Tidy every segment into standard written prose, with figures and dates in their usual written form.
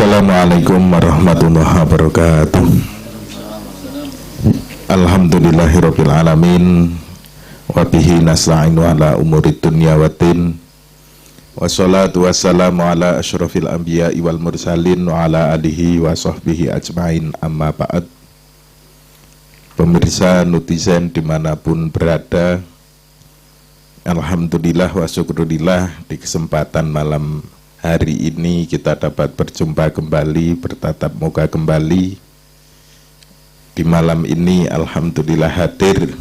Assalamualaikum warahmatullahi wabarakatuh. Alhamdulillahirabbil alamin wa bihi nasta'inu ala umurid dunya waddin. Wassalatu wassalamu ala asyrafil anbiya'i wal mursalin wa ala alihi wa sahbihi ajma'in, amma ba'd. Pemirsa netizen dimanapun berada, alhamdulillah wa syukurillah, di kesempatan malam hari ini kita dapat berjumpa kembali, bertatap muka kembali. Di malam ini alhamdulillah hadir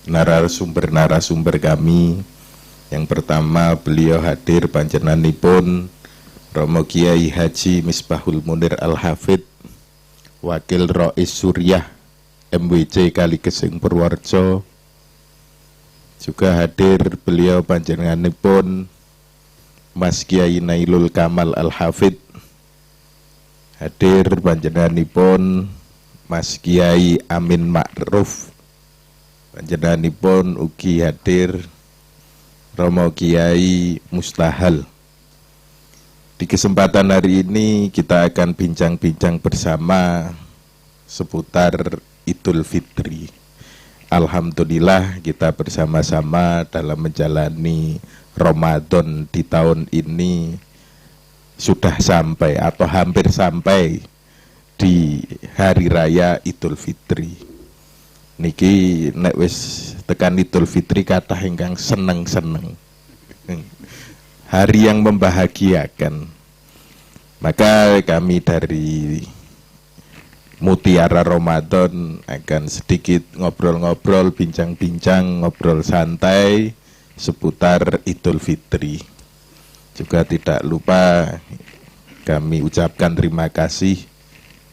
narasumber kami. Yang pertama, beliau hadir panjenenganipun Romo Kiai Haji Misbahul Munir Al-Hafidh, Wakil Rais Suriah MWC Kaligeseng Purworejo. Juga hadir beliau panjenenganipun Mas Kiai Nailul Kamal Al-Hafidh. Hadir panjenenganipun Mas Kiai Amin Ma'ruf. Panjenenganipun ugi hadir Romo Kiai Mustahal. Di kesempatan hari ini kita akan bincang-bincang bersama seputar Idul Fitri. Alhamdulillah kita bersama-sama dalam menjalani Ramadan di tahun ini sudah sampai atau hampir sampai di hari raya Idul Fitri. Niki nek wis tekan Idul Fitri kathah ingkang seneng-seneng. Hari yang membahagiakan. Maka kami dari Mutiara Ramadan akan sedikit ngobrol-ngobrol, bincang-bincang, ngobrol santai seputar Idul Fitri. Juga tidak lupa kami ucapkan terima kasih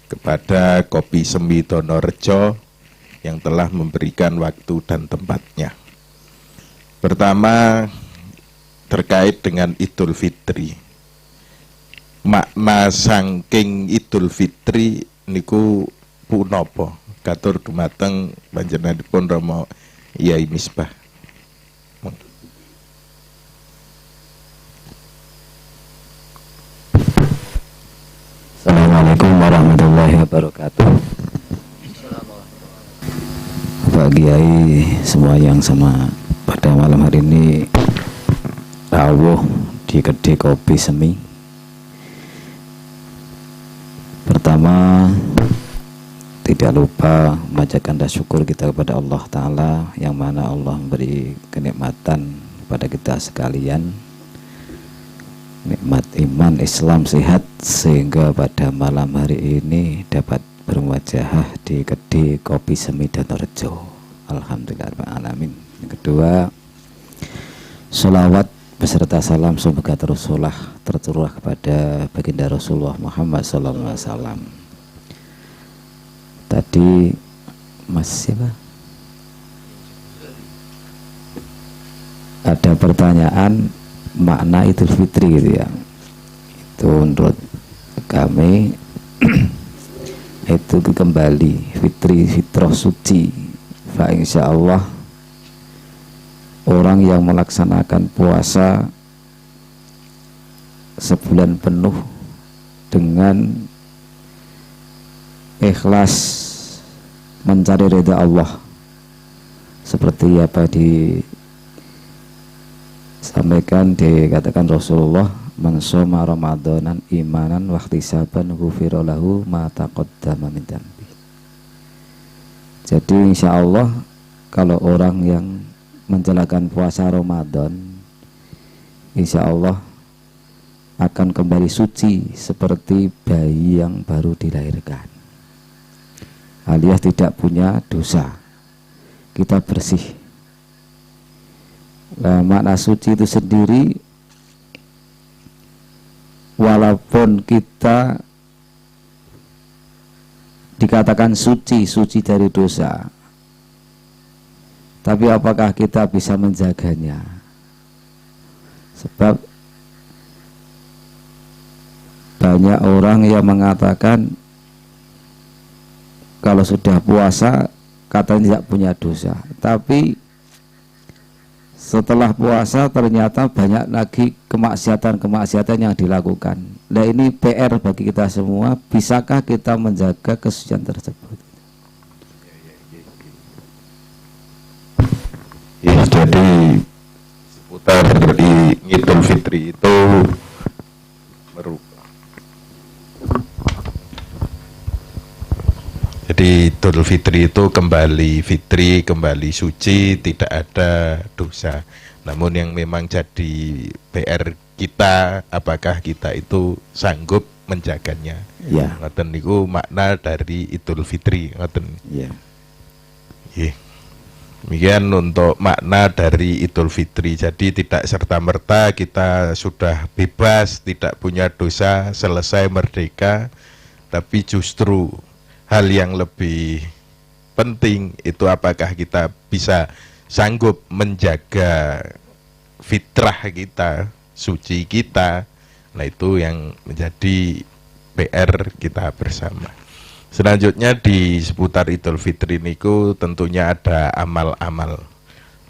kepada Kopi Semi Donorejo yang telah memberikan waktu dan tempatnya. Pertama, terkait dengan Idul Fitri. Makna sangking Idul Fitri niku punapa? Katur dumateng panjenenganipun Romo Yai Misbah. Assalamualaikum warahmatullahi wabarakatuh. Pak Kiai semua yang sama pada malam hari ini rawuh di Kedai Kopi Semi. Pertama, tidak lupa memanjatkan rasa syukur kita kepada Allah Ta'ala, yang mana Allah memberi kenikmatan kepada kita sekalian, nikmat iman Islam sehat, sehingga pada malam hari ini dapat bermuajahah di Kedai Kopi Semi Donorejo. Alhamdulillahirrahmanirrahim. Yang kedua, sholawat beserta salam semoga tercurah kepada baginda Rasulullah Muhammad SAW. Tadi Mas siapa? Ada pertanyaan makna Idul Fitri gitu ya. Itu menurut kami itu kembali fitrah suci. Fa insyaallah orang yang melaksanakan puasa sebulan penuh dengan ikhlas mencari ridha Allah, seperti apa disampaikan, dikatakan Rasulullah, man shoma ramadanan imanan wa ihtisaban ghufira lahu ma taqaddama min dzambi. Jadi insya Allah kalau orang yang menjalankan puasa Ramadan, insya Allah akan kembali suci seperti bayi yang baru dilahirkan, alias tidak punya dosa, kita bersih. Nah, makna suci itu sendiri, walaupun kita dikatakan suci dari dosa, tapi apakah kita bisa menjaganya? Sebab banyak orang yang mengatakan kalau sudah puasa katanya tidak punya dosa, tapi setelah puasa ternyata banyak lagi kemaksiatan yang dilakukan. Nah ini PR bagi kita semua, bisakah kita menjaga kesucian tersebut? Ya, jadi seputar di Idul Fitri itu merubah. Jadi Idul Fitri itu kembali fitri, kembali suci, tidak ada dosa. Namun yang memang jadi PR kita, apakah kita itu sanggup menjaganya? Ya. Ngoten niku makna dari Idul Fitri, ngoten. Ya. Nggih. Demikian untuk makna dari Idul Fitri. Jadi tidak serta-merta kita sudah bebas, tidak punya dosa, selesai merdeka, tapi justru hal yang lebih penting itu apakah kita bisa sanggup menjaga fitrah kita, suci kita. Nah itu yang menjadi PR kita bersama. Selanjutnya di seputar Idul Fitri niku tentunya ada amal-amal.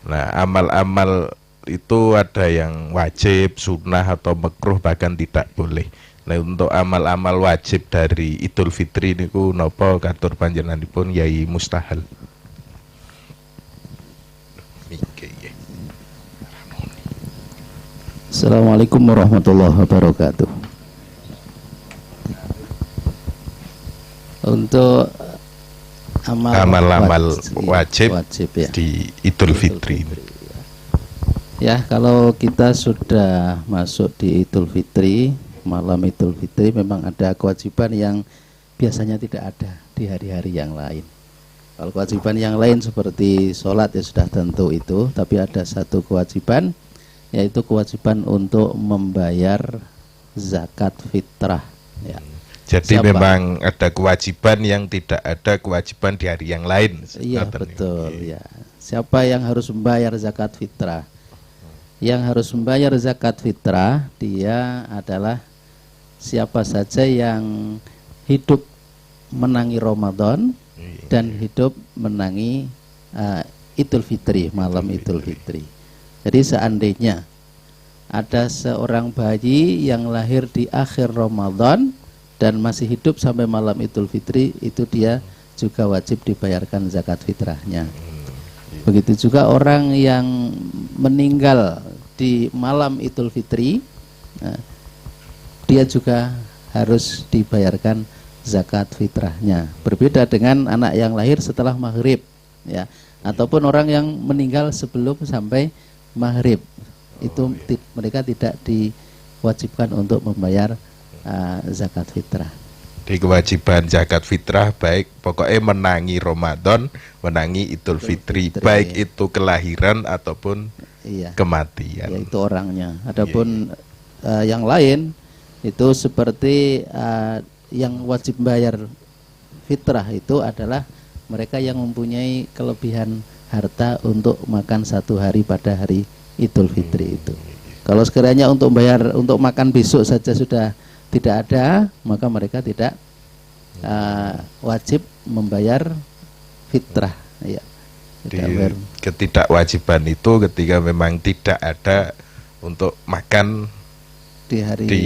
Nah amal-amal itu ada yang wajib, sunnah atau makruh, bahkan tidak boleh. Nah untuk amal-amal wajib dari Idul Fitri niku napa katur panjenenganipun Yai Mustahal. Assalamualaikum warahmatullahi wabarakatuh. Untuk amal-amal wajib ya, di Idul Fitri. Ya, kalau kita sudah masuk di Idul Fitri, malam Idul Fitri, memang ada kewajiban yang biasanya tidak ada di hari-hari yang lain. Kalau kewajiban yang lain seperti sholat ya sudah tentu itu, tapi ada satu kewajiban, yaitu kewajiban untuk membayar zakat fitrah. Ya. Jadi siapa? Memang ada kewajiban yang tidak ada kewajiban di hari yang lain. Iya betul ya. Siapa yang harus membayar zakat fitrah? Yang harus membayar zakat fitrah dia adalah siapa saja yang hidup menangi Ramadan dan hidup menangi Idul Fitri, malam Idul Fitri. Jadi seandainya ada seorang bayi yang lahir di akhir Ramadan dan masih hidup sampai malam Idul Fitri, itu dia juga wajib dibayarkan zakat fitrahnya. Begitu juga orang yang meninggal di malam Idul Fitri, dia juga harus dibayarkan zakat fitrahnya. Berbeda dengan anak yang lahir setelah maghrib, ya, ataupun orang yang meninggal sebelum sampai maghrib, itu mereka tidak diwajibkan untuk membayar zakat fitrah. Di kewajiban zakat fitrah baik pokoknya menangi Ramadan, menangi Idul Fitri, baik itu kelahiran ataupun kematian. Ya, itu orangnya. Adapun yang lain itu seperti yang wajib bayar fitrah itu adalah mereka yang mempunyai kelebihan harta untuk makan satu hari pada hari Idul Fitri itu. Kalau sekiranya untuk bayar untuk makan besok saja sudah tidak ada, maka mereka tidak wajib membayar fitrah. Ya. Ketidakwajiban itu ketika memang tidak ada untuk makan di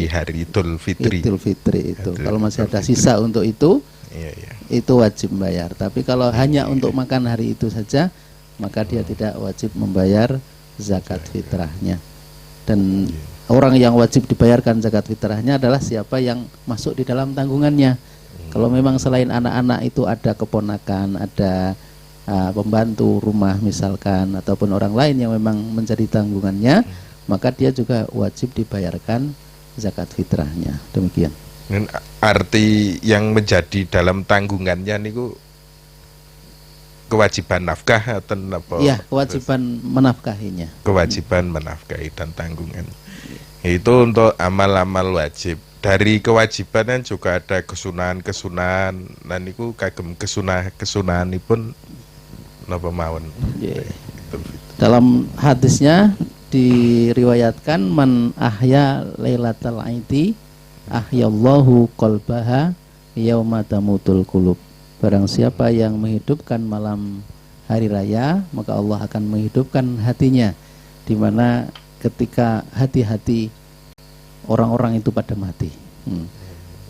hari Idul Fitri. Idul Fitri itu. Kalau masih ada sisa untuk itu, itu wajib membayar. Tapi kalau hanya untuk makan hari itu saja, maka dia tidak wajib membayar zakat fitrahnya. Dan orang yang wajib dibayarkan zakat fitrahnya adalah siapa yang masuk di dalam tanggungannya. Kalau memang selain anak-anak itu ada keponakan, ada pembantu rumah misalkan, ataupun orang lain yang memang menjadi tanggungannya, maka dia juga wajib dibayarkan zakat fitrahnya. Demikian. Dan arti yang menjadi dalam tanggungannya niku kewajiban nafkah atau apa? Iya, kewajiban menafkahinya. Kewajiban menafkahi dan tanggungan. Itu untuk amal-amal wajib. Dari kewajiban juga ada kesunahan-kesunahan. Nah niku kagem kesunahanipun napa mawon. Dalam hadisnya diriwayatkan man ahya lailatal aidi ahyallahu qalbaha yauma tamutul qulub. Barang siapa yang menghidupkan malam hari raya, maka Allah akan menghidupkan hatinya, di mana ketika hati-hati orang-orang itu pada mati.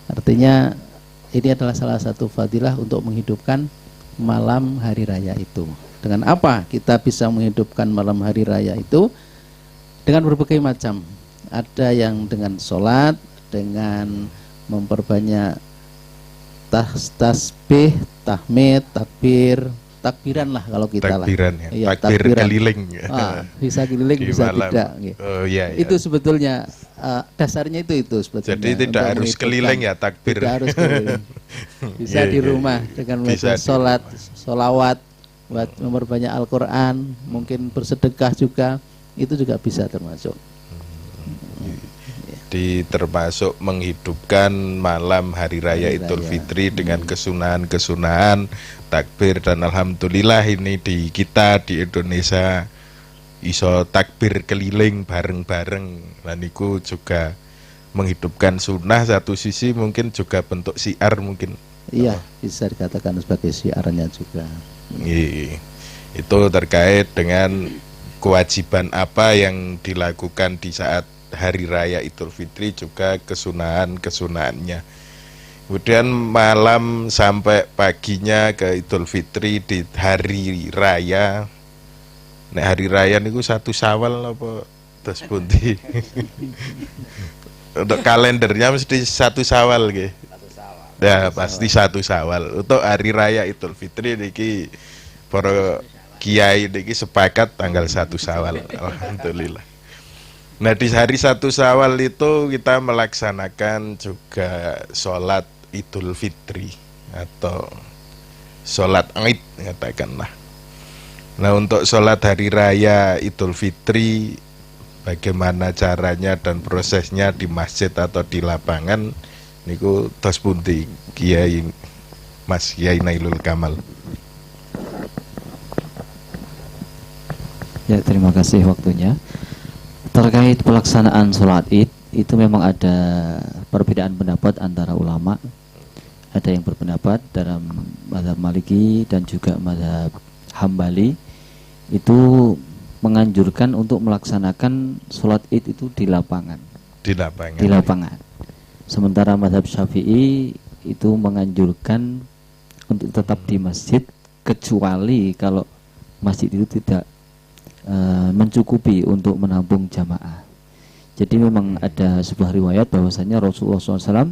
Artinya ini adalah salah satu fadilah untuk menghidupkan malam hari raya itu. Dengan apa kita bisa menghidupkan malam hari raya itu? Dengan berbagai macam. Ada yang dengan sholat, dengan memperbanyak tasbih, tahmid, takbiran lah kalau kita takbiran, lah. ya. Iya, takbir keliling. Bisa keliling, Di bisa malam. tidak. Gitu. Oh, iya, iya. Itu sebetulnya dasarnya itu sebetulnya. Jadi tidak harus keliling ya takbir. Tidak harus keliling. Bisa di rumah dengan Bisa sholat, sholawat, buat memperbanyak Al-Quran, mungkin bersedekah juga, itu juga bisa termasuk. Termasuk menghidupkan malam hari raya Idul Fitri dengan kesunahan-kesunahan takbir, dan alhamdulillah ini di kita di Indonesia iso takbir keliling bareng-bareng. Dan itu juga menghidupkan sunnah, satu sisi mungkin juga bentuk syiar mungkin. Iya, bisa dikatakan sebagai syiarnya juga. Itu terkait dengan kewajiban apa yang dilakukan di saat hari raya Idul Fitri, juga kesunahan-kesunahannya. Kemudian malam sampai paginya ke Idul Fitri di hari raya. Nek hari raya niku 1 Syawal apa terus pundi? Untuk kalendernya mesti 1 Syawal nggih. Ya pasti 1 Syawal. Untuk hari raya Idul Fitri niki para kiai niki sepakat tanggal 1 Syawal. Alhamdulillah. Nah di hari 1 Syawal itu kita melaksanakan juga sholat Idul Fitri atau sholat Id katakanlah. Nah untuk sholat hari raya Idul Fitri, bagaimana caranya dan prosesnya di masjid atau di lapangan, niku tos pundi Kiai Mas Kiai Nailul Kamal. Ya, terima kasih waktunya. Terkait pelaksanaan sholat id, itu memang ada perbedaan pendapat antara ulama. Ada yang berpendapat dalam mazhab Maliki dan juga mazhab Hambali itu menganjurkan untuk melaksanakan sholat id itu di lapangan. Di lapangan. Sementara mazhab Syafi'i itu menganjurkan untuk tetap di masjid, kecuali kalau masjid itu tidak mencukupi untuk menampung jamaah. Jadi memang ada sebuah riwayat bahwasanya Rasulullah SAW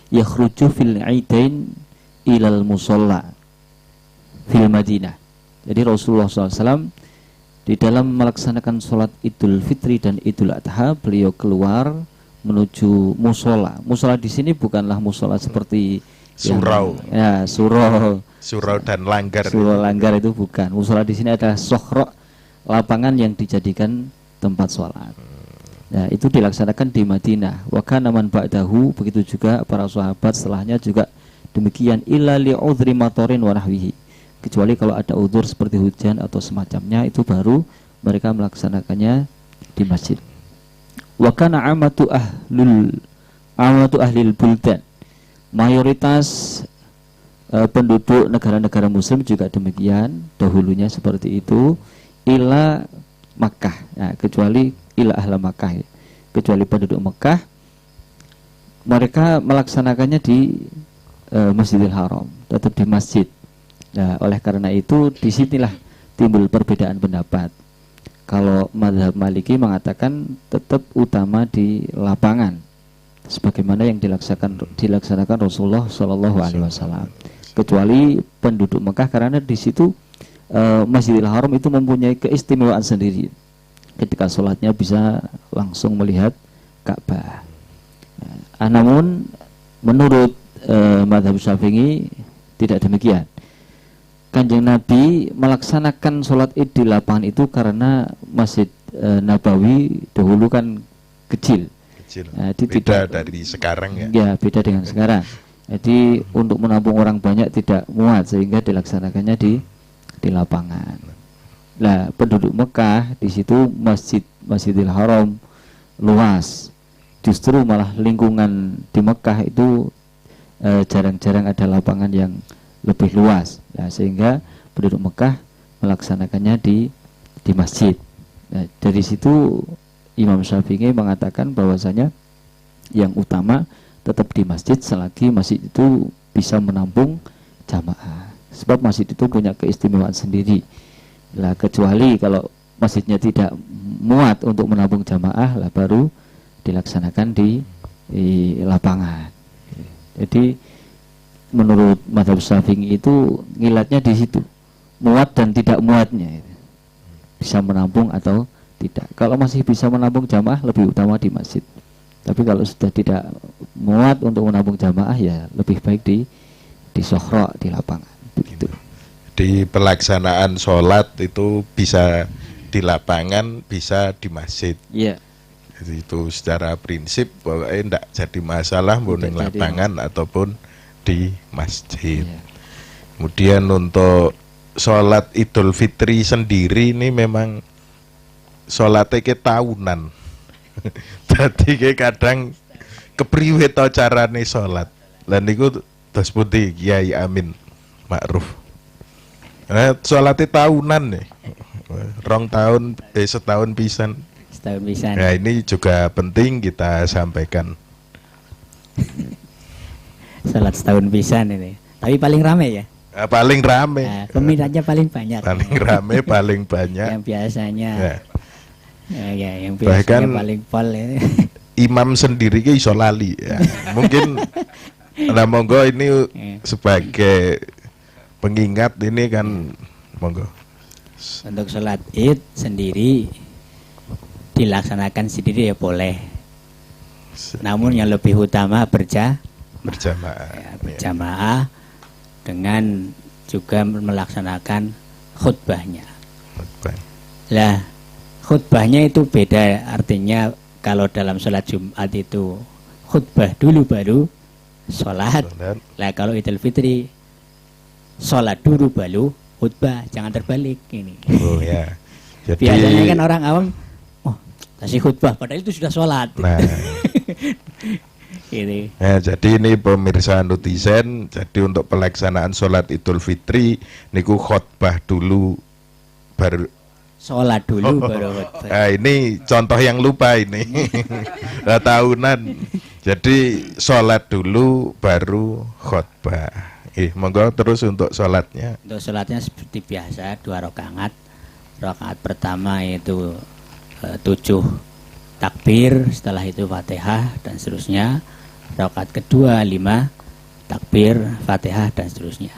yakhruju fil aidain ilal musalla fil Madinah. Jadi Rasulullah SAW di dalam melaksanakan sholat Idul Fitri dan Idul Adha, beliau keluar menuju musola. Musola di sini bukanlah musola seperti surau. Surau dan langgar. Surau langgar itu bukan. Musola di sini adalah sohro, lapangan yang dijadikan tempat sholat. Ya, itu dilaksanakan di Madinah. Wa kana man ba'dahu, begitu juga para sahabat setelahnya juga demikian, illa li udhri matorin wa nahwihi. Kecuali kalau ada udzur seperti hujan atau semacamnya, itu baru mereka melaksanakannya di masjid. Wa kana amatu ahlil buldan. Mayoritas penduduk negara-negara muslim juga demikian, dahulunya seperti itu, ila Makkah, ya, kecuali ila ahla Makkah, ya. Kecuali penduduk Makkah, mereka melaksanakannya di Masjidil Haram, tetap di masjid. Nah, oleh karena itu disinilah timbul perbedaan pendapat. Kalau mazhab Maliki mengatakan tetap utama di lapangan, sebagaimana yang dilaksanakan Rasulullah Shallallahu Alaihi Wasallam. Kecuali penduduk Mekah, karena di situ Masjidil Haram itu mempunyai keistimewaan sendiri. Ketika sholatnya bisa langsung melihat Ka'bah. Namun menurut mazhab Syafi'i tidak demikian. Kanjeng Nabi melaksanakan sholat id di lapangan itu karena Masjid Nabawi dahulu kan kecil. Beda dari sekarang ya. Ya, beda dengan sekarang. Jadi untuk menampung orang banyak tidak muat, sehingga dilaksanakannya di lapangan. Nah, penduduk Mekah di situ Masjidil Haram luas. Justru malah lingkungan di Mekah itu jarang-jarang ada lapangan yang lebih luas. Nah, sehingga penduduk Mekah melaksanakannya di masjid. Nah, dari situ Imam Syafi'i mengatakan bahwasanya yang utama tetap di masjid selagi masjid itu bisa menampung jamaah. Sebab masjid itu punya keistimewaan sendiri. Lah kecuali kalau masjidnya tidak muat untuk menampung jamaah, lah baru dilaksanakan di lapangan. Jadi menurut mazhab Syafi'i itu ngilatnya di situ, muat dan tidak muatnya, bisa menampung atau tidak. Kalau masih bisa menampung jamaah lebih utama di masjid. Tapi kalau sudah tidak muat untuk menampung jamaah, ya lebih baik di sohro, di lapangan. Begitu. Di pelaksanaan sholat itu bisa di lapangan, bisa di masjid. Iya. Jadi itu secara prinsip pokoknya tidak jadi masalah mau di lapangan ataupun di masjid. Iya. Kemudian untuk sholat Idul Fitri sendiri ini memang sholatnya ke tahunan. Jadi kayak kadang kepriwe to carane sholat. Lan niku terus putih Kiai Amin Ma'ruf. Sholatnya tahunan nih. Setahun pisan. Setahun pisan. Nah, ini juga penting kita sampaikan. Salat setahun pisan ini. Tapi paling rame ya. Paling rame. Nah, peminatnya paling banyak. Paling rame, paling banyak. Yang biasanya. Ya, yang Bahkan biasanya paling pol ini. Imam sendiri ke iso lali ya. Mungkin nah monggo ini sebagai pengingat ini kan monggo. Untuk sholat id sendiri dilaksanakan sendiri ya boleh. Namun yang lebih utama berjamaah. Ya, berjamaah dengan juga melaksanakan khutbahnya. Lah khutbahnya itu beda, artinya kalau dalam sholat Jumat itu khutbah dulu baru sholat. Lah kalau Idul Fitri sholat dulu baru khutbah, jangan terbalik ini. Oh ya. Jadi biasanya kan orang awam, oh kasih khutbah, padahal itu sudah sholat. Nah, gitu. Ya, jadi ini pemirsa netizen, jadi untuk pelaksanaan sholat Idul Fitri niku khutbah dulu baru sholat dulu baru khutbah. Nah, ini contoh yang lupa ini. Nah, tahunan. Jadi sholat dulu baru khutbah. Monggo terus untuk sholatnya. Untuk sholatnya seperti biasa 2 rakaat. Rakaat pertama itu 7 takbir, setelah itu Fatihah dan seterusnya. Rakaat kedua 5 takbir, Fatihah dan seterusnya.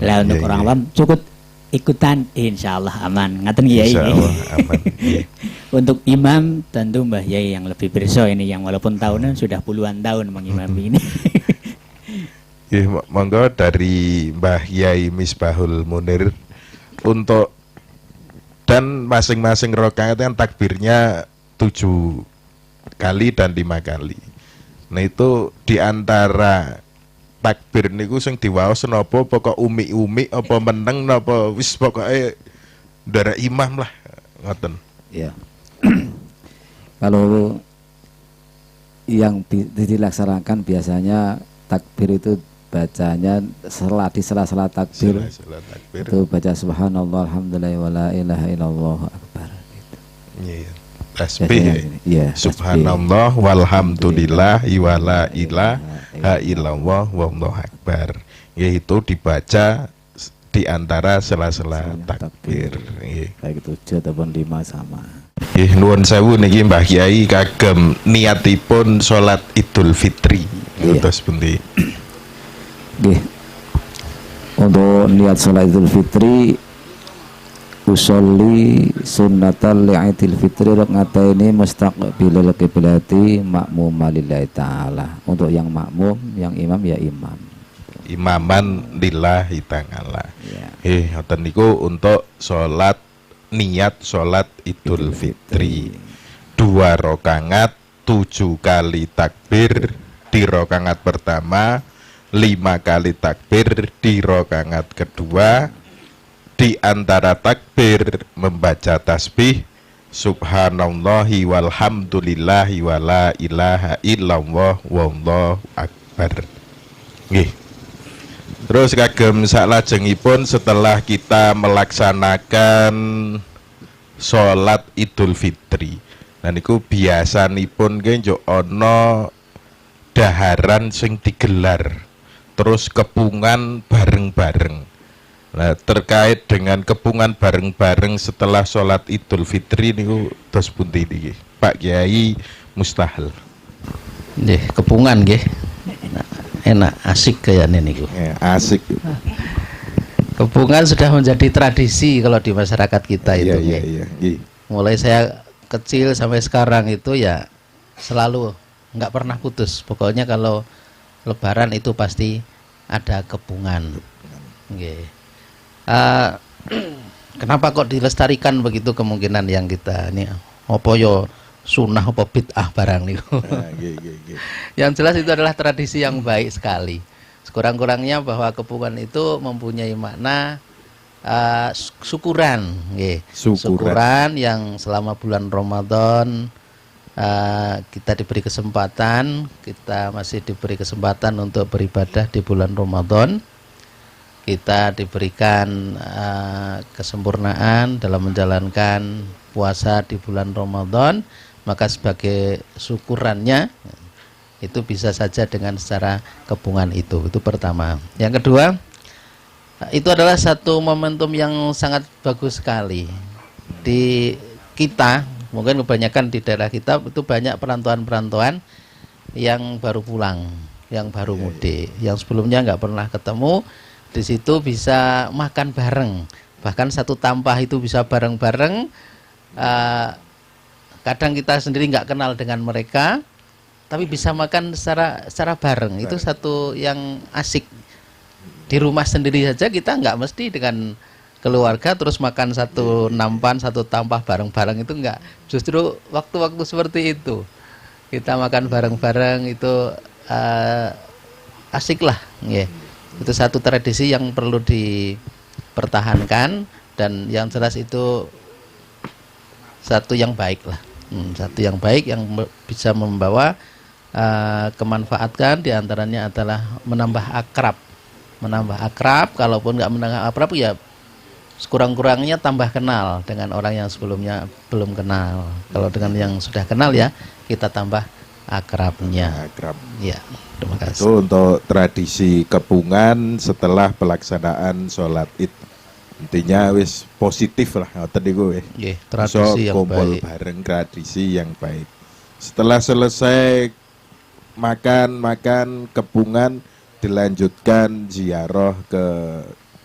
Lah untuk orang awam cukup ikutan, insyaallah aman. Ngaten Kiai. Insyaallah aman. Untuk imam tentu Mbah Yai yang lebih berso ini, yang walaupun tahunan sudah puluhan tahun mengimami ini. Monggo dari Mbah Yai Misbahul Munir untuk dan masing-masing rakaat kan takbirnya 7 kali dan 5 kali. Nah itu diantara takbir niku sing diwaos napa pokok umi-umi apa meneng napa wis pokoke ndara imam lah ngoten. Ya. Kalau yang dilaksanakan biasanya takbir itu bacanya di sela-sela takbir, itu baca subhanallah alhamdulillah wala ilaha illallah akbar gitu. Iya. Tasbih. Iya, subhanallah walhamdulillah wala ilaha illallah wallahu akbar. Yaitu dibaca di antara sela-sela takbir. Baik 7 ataupun 5 sama. Nggih nuwun sewu niki Mbah Kiai kagem niatipun salat Idul Fitri. Terus pundi? Nggih. Untuk niat salat Idul Fitri usolli sunnatal li'idil fitri rak'ataini mustaqbilal qiblati makmuman lillahi ta'ala. Untuk yang makmum, yang imam ya imam. Imaman lillahi ta'ala. Ya. Ngoten niku untuk salat niat salat Idul Fitri 2 rakaat 7 kali takbir di rakaat pertama, 5 kali takbir di rakaat kedua. Di antara takbir membaca tasbih subhanallahi walhamdulillahi wala ilaha illallah wallahu akbar. Nggih. Terus kagem salajengipun setelah kita melaksanakan sholat Idul Fitri. Nah niku biasanipun nggih njuk ana daharan sing digelar, terus kepungan bareng-bareng. Nah, terkait dengan kepungan bareng-bareng setelah sholat Idul Fitri niku dos pundi niki Pak Kiai Mustahil? Nggih, kepungan nggih. Enak, asik kayaknya niku. Ya, asik. Kepungan sudah menjadi tradisi kalau di masyarakat kita itu. Iya. Mulai saya kecil sampai sekarang itu ya selalu nggak pernah putus. Pokoknya kalau Lebaran itu pasti ada kepungan. Nggih. Kenapa kok dilestarikan begitu, kemungkinan yang kita ini apa yo sunnah apa bid'ah barang nih. Yang jelas itu adalah tradisi yang baik sekali. Sekurang-kurangnya bahwa kepungan itu mempunyai makna syukuran, syukuran yang selama bulan Ramadan kita diberi kesempatan, kita masih diberi kesempatan untuk beribadah di bulan Ramadan. Kita diberikan kesempurnaan dalam menjalankan puasa di bulan Ramadan, maka sebagai syukurannya itu bisa saja dengan secara kepungan itu pertama. Yang kedua, itu adalah satu momentum yang sangat bagus sekali di kita. Mungkin kebanyakan di daerah kita itu banyak perantauan-perantauan yang baru pulang, yang baru mudik, yang sebelumnya nggak pernah ketemu. Di situ bisa makan bareng, bahkan satu tampah itu bisa bareng-bareng. Kadang kita sendiri nggak kenal dengan mereka, tapi bisa makan secara bareng. Itu satu yang asik. Di rumah sendiri saja kita nggak mesti dengan keluarga terus makan satu nampan, satu tampah bareng-bareng, itu enggak. Justru waktu-waktu seperti itu kita makan bareng-bareng itu asik lah, yeah. Itu satu tradisi yang perlu dipertahankan, dan yang jelas itu satu yang baik lah, satu yang baik yang bisa membawa kemanfaatan. Diantaranya adalah menambah akrab, kalaupun nggak menambah akrab ya sekurang-kurangnya tambah kenal dengan orang yang sebelumnya belum kenal. Kalau dengan yang sudah kenal ya kita tambah akrabnya. Ya, terima kasih. Itu untuk tradisi kepungan setelah pelaksanaan sholat Id. Intinya wis positif lah, ngoten niku wis. Nggih, tradisi yang kumpul baik. Bareng, tradisi yang baik. Setelah selesai makan kepungan, dilanjutkan ziarah ke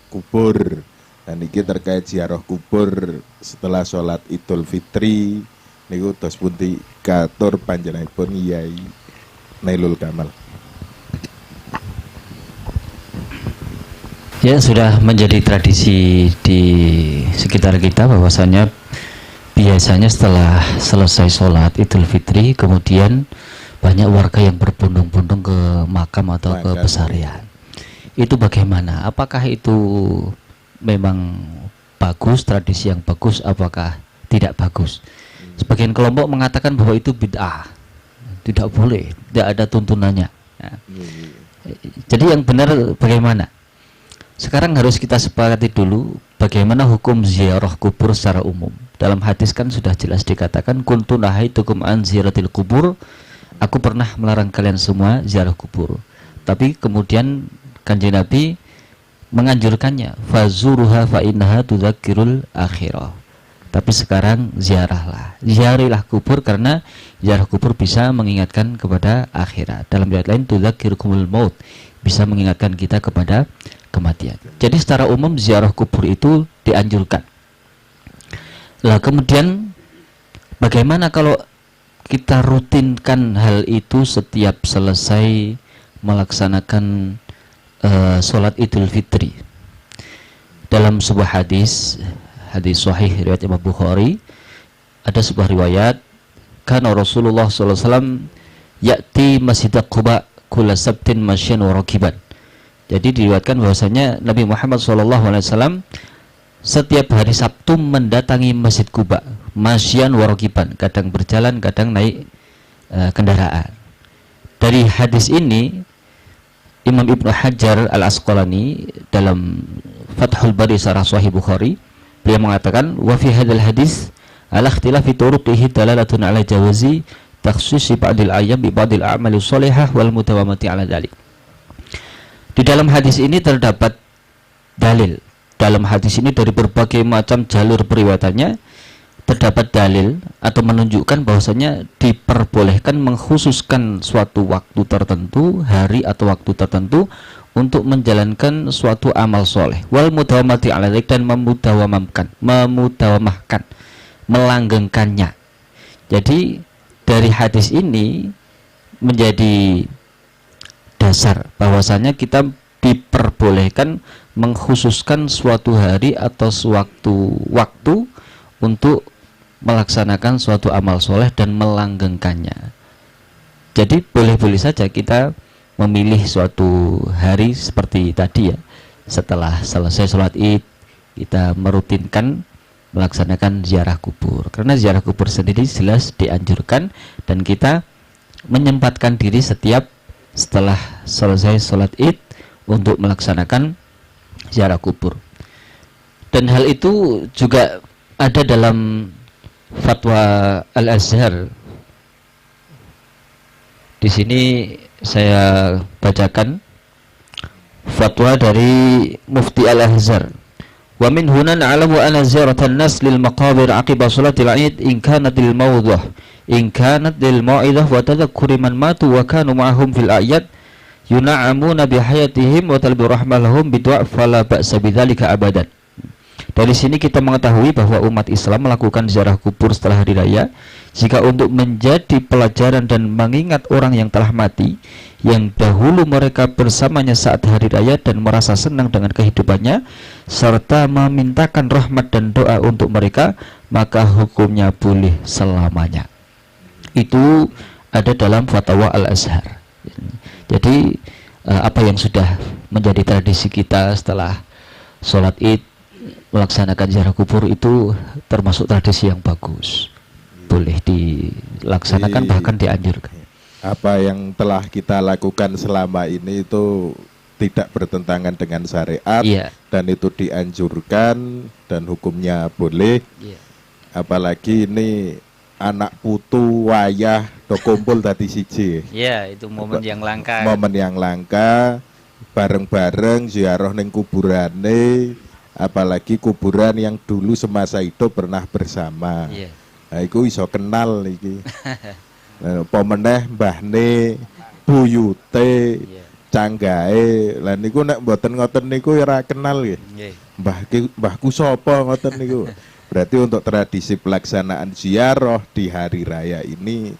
kubur. Dan ini terkait ziarah kubur setelah sholat Idul Fitri niku tos pundi katur panjenenganipun Yai Nailul Kamal. Ya, sudah menjadi tradisi di sekitar kita bahwasanya biasanya setelah selesai sholat Idul Fitri kemudian banyak warga yang berbondong-bondong ke makam atau ke pesarian. Itu bagaimana? Apakah itu memang bagus, tradisi yang bagus, apakah tidak bagus? Sebagian kelompok mengatakan bahwa itu bid'ah, tidak boleh, tidak ada tuntunannya. Ya. Jadi yang benar bagaimana? Sekarang harus kita sepakati dulu bagaimana hukum ziarah kubur secara umum. Dalam hadis kan sudah jelas dikatakan kuntu nahaitukum an ziyaratil kubur, aku pernah melarang kalian semua ziarah kubur. Tapi kemudian Kanjeng Nabi menganjurkannya, fazuruha fa innaha tudzakirul akhirah. Tapi sekarang ziarilah kubur karena ziarah kubur bisa mengingatkan kepada akhirat. Dalam riwayat lain tudzakirukumul maut, bisa mengingatkan kita kepada kematian. Jadi secara umum ziarah kubur itu dianjurkan. Lah kemudian bagaimana kalau kita rutinkan hal itu setiap selesai melaksanakan sholat Idul Fitri? Dalam sebuah hadis sahih riwayat Imam Bukhari, ada sebuah riwayat kana Rasulullah sallallahu alaihi wasallam ya'ti Masjid Quba kulla sabtin masyan wa rakiban. Jadi diriwayatkan bahwasanya Nabi Muhammad sallallahu alaihi wasallam setiap hari Sabtu mendatangi Masjid Quba masyan wa rakiban, kadang berjalan, kadang naik kendaraan. Dari hadis ini Imam Ibnu Hajar Al-Asqalani dalam Fathul Bari Syarah Sahih Bukhari, beliau mengatakan wa fi hadzal hadis ala ikhtilafi turuqihi dalalatun ala jawazi takhsisi ba'dil ayyam bi ba'dil a'mali sholihah wal mudawamati 'ala dzalik. Di dalam hadis ini terdapat dalil. Dalam hadis ini dari berbagai macam jalur periwayatannya terdapat dalil atau menunjukkan bahwasanya diperbolehkan mengkhususkan suatu waktu tertentu, hari atau waktu tertentu untuk menjalankan suatu amal soleh. Wal mudawamati 'ala dzalik, dan memudawamahkan, melanggengkannya. Jadi dari hadis ini menjadi dasar bahwasanya kita diperbolehkan mengkhususkan suatu hari atau suatu waktu untuk melaksanakan suatu amal soleh dan melanggengkannya. Jadi boleh-boleh saja kita memilih suatu hari seperti tadi ya, setelah selesai sholat id kita merutinkan melaksanakan ziarah kubur, karena ziarah kubur sendiri jelas dianjurkan dan kita menyempatkan diri setiap setelah selesai sholat id untuk melaksanakan ziarah kubur. Dan hal itu juga ada dalam fatwa Al-Azhar. Di sini saya bacakan fatwa dari Mufti Al-Azhar. Wa min huna na'lamu anna ziyaratan nas lil maqabir aqiba salatil 'id in kanat lil mawdhah in kanat lil mau'izah wa tadhakkuri man matu wa kanu ma'ahum fil a'yad yuna'amuna bi hayatihim wa talbi rahmalahum bidu'a fala ba'sa bidzalika abadan. Dari sini kita mengetahui bahwa umat Islam melakukan ziarah kubur setelah hari raya jika untuk menjadi pelajaran dan mengingat orang yang telah mati yang dahulu mereka bersamanya saat hari raya dan merasa senang dengan kehidupannya serta memintakan rahmat dan doa untuk mereka, maka hukumnya boleh selamanya. Itu ada dalam fatwa Al-Azhar. Jadi apa yang sudah menjadi tradisi kita setelah sholat id melaksanakan ziarah kubur itu termasuk tradisi yang bagus, boleh dilaksanakan, bahkan dianjurkan. Apa yang telah kita lakukan selama ini itu tidak bertentangan dengan syariat, dan itu dianjurkan dan hukumnya boleh. Apalagi ini anak putu wayah do kumpul tadi siji. Itu momen yang langka. Momen yang langka, bareng-bareng ziarah ning kuburane, apalagi kuburan yang dulu semasa itu pernah bersama. Nah, iku iso kenal iki. Pemeneh mbahne, buyute, canggahe. Lah niku nek mboten ngoten niku ora kenal nggih. Mbahku sapa ngoten niku. Berarti untuk tradisi pelaksanaan ziarah di hari raya ini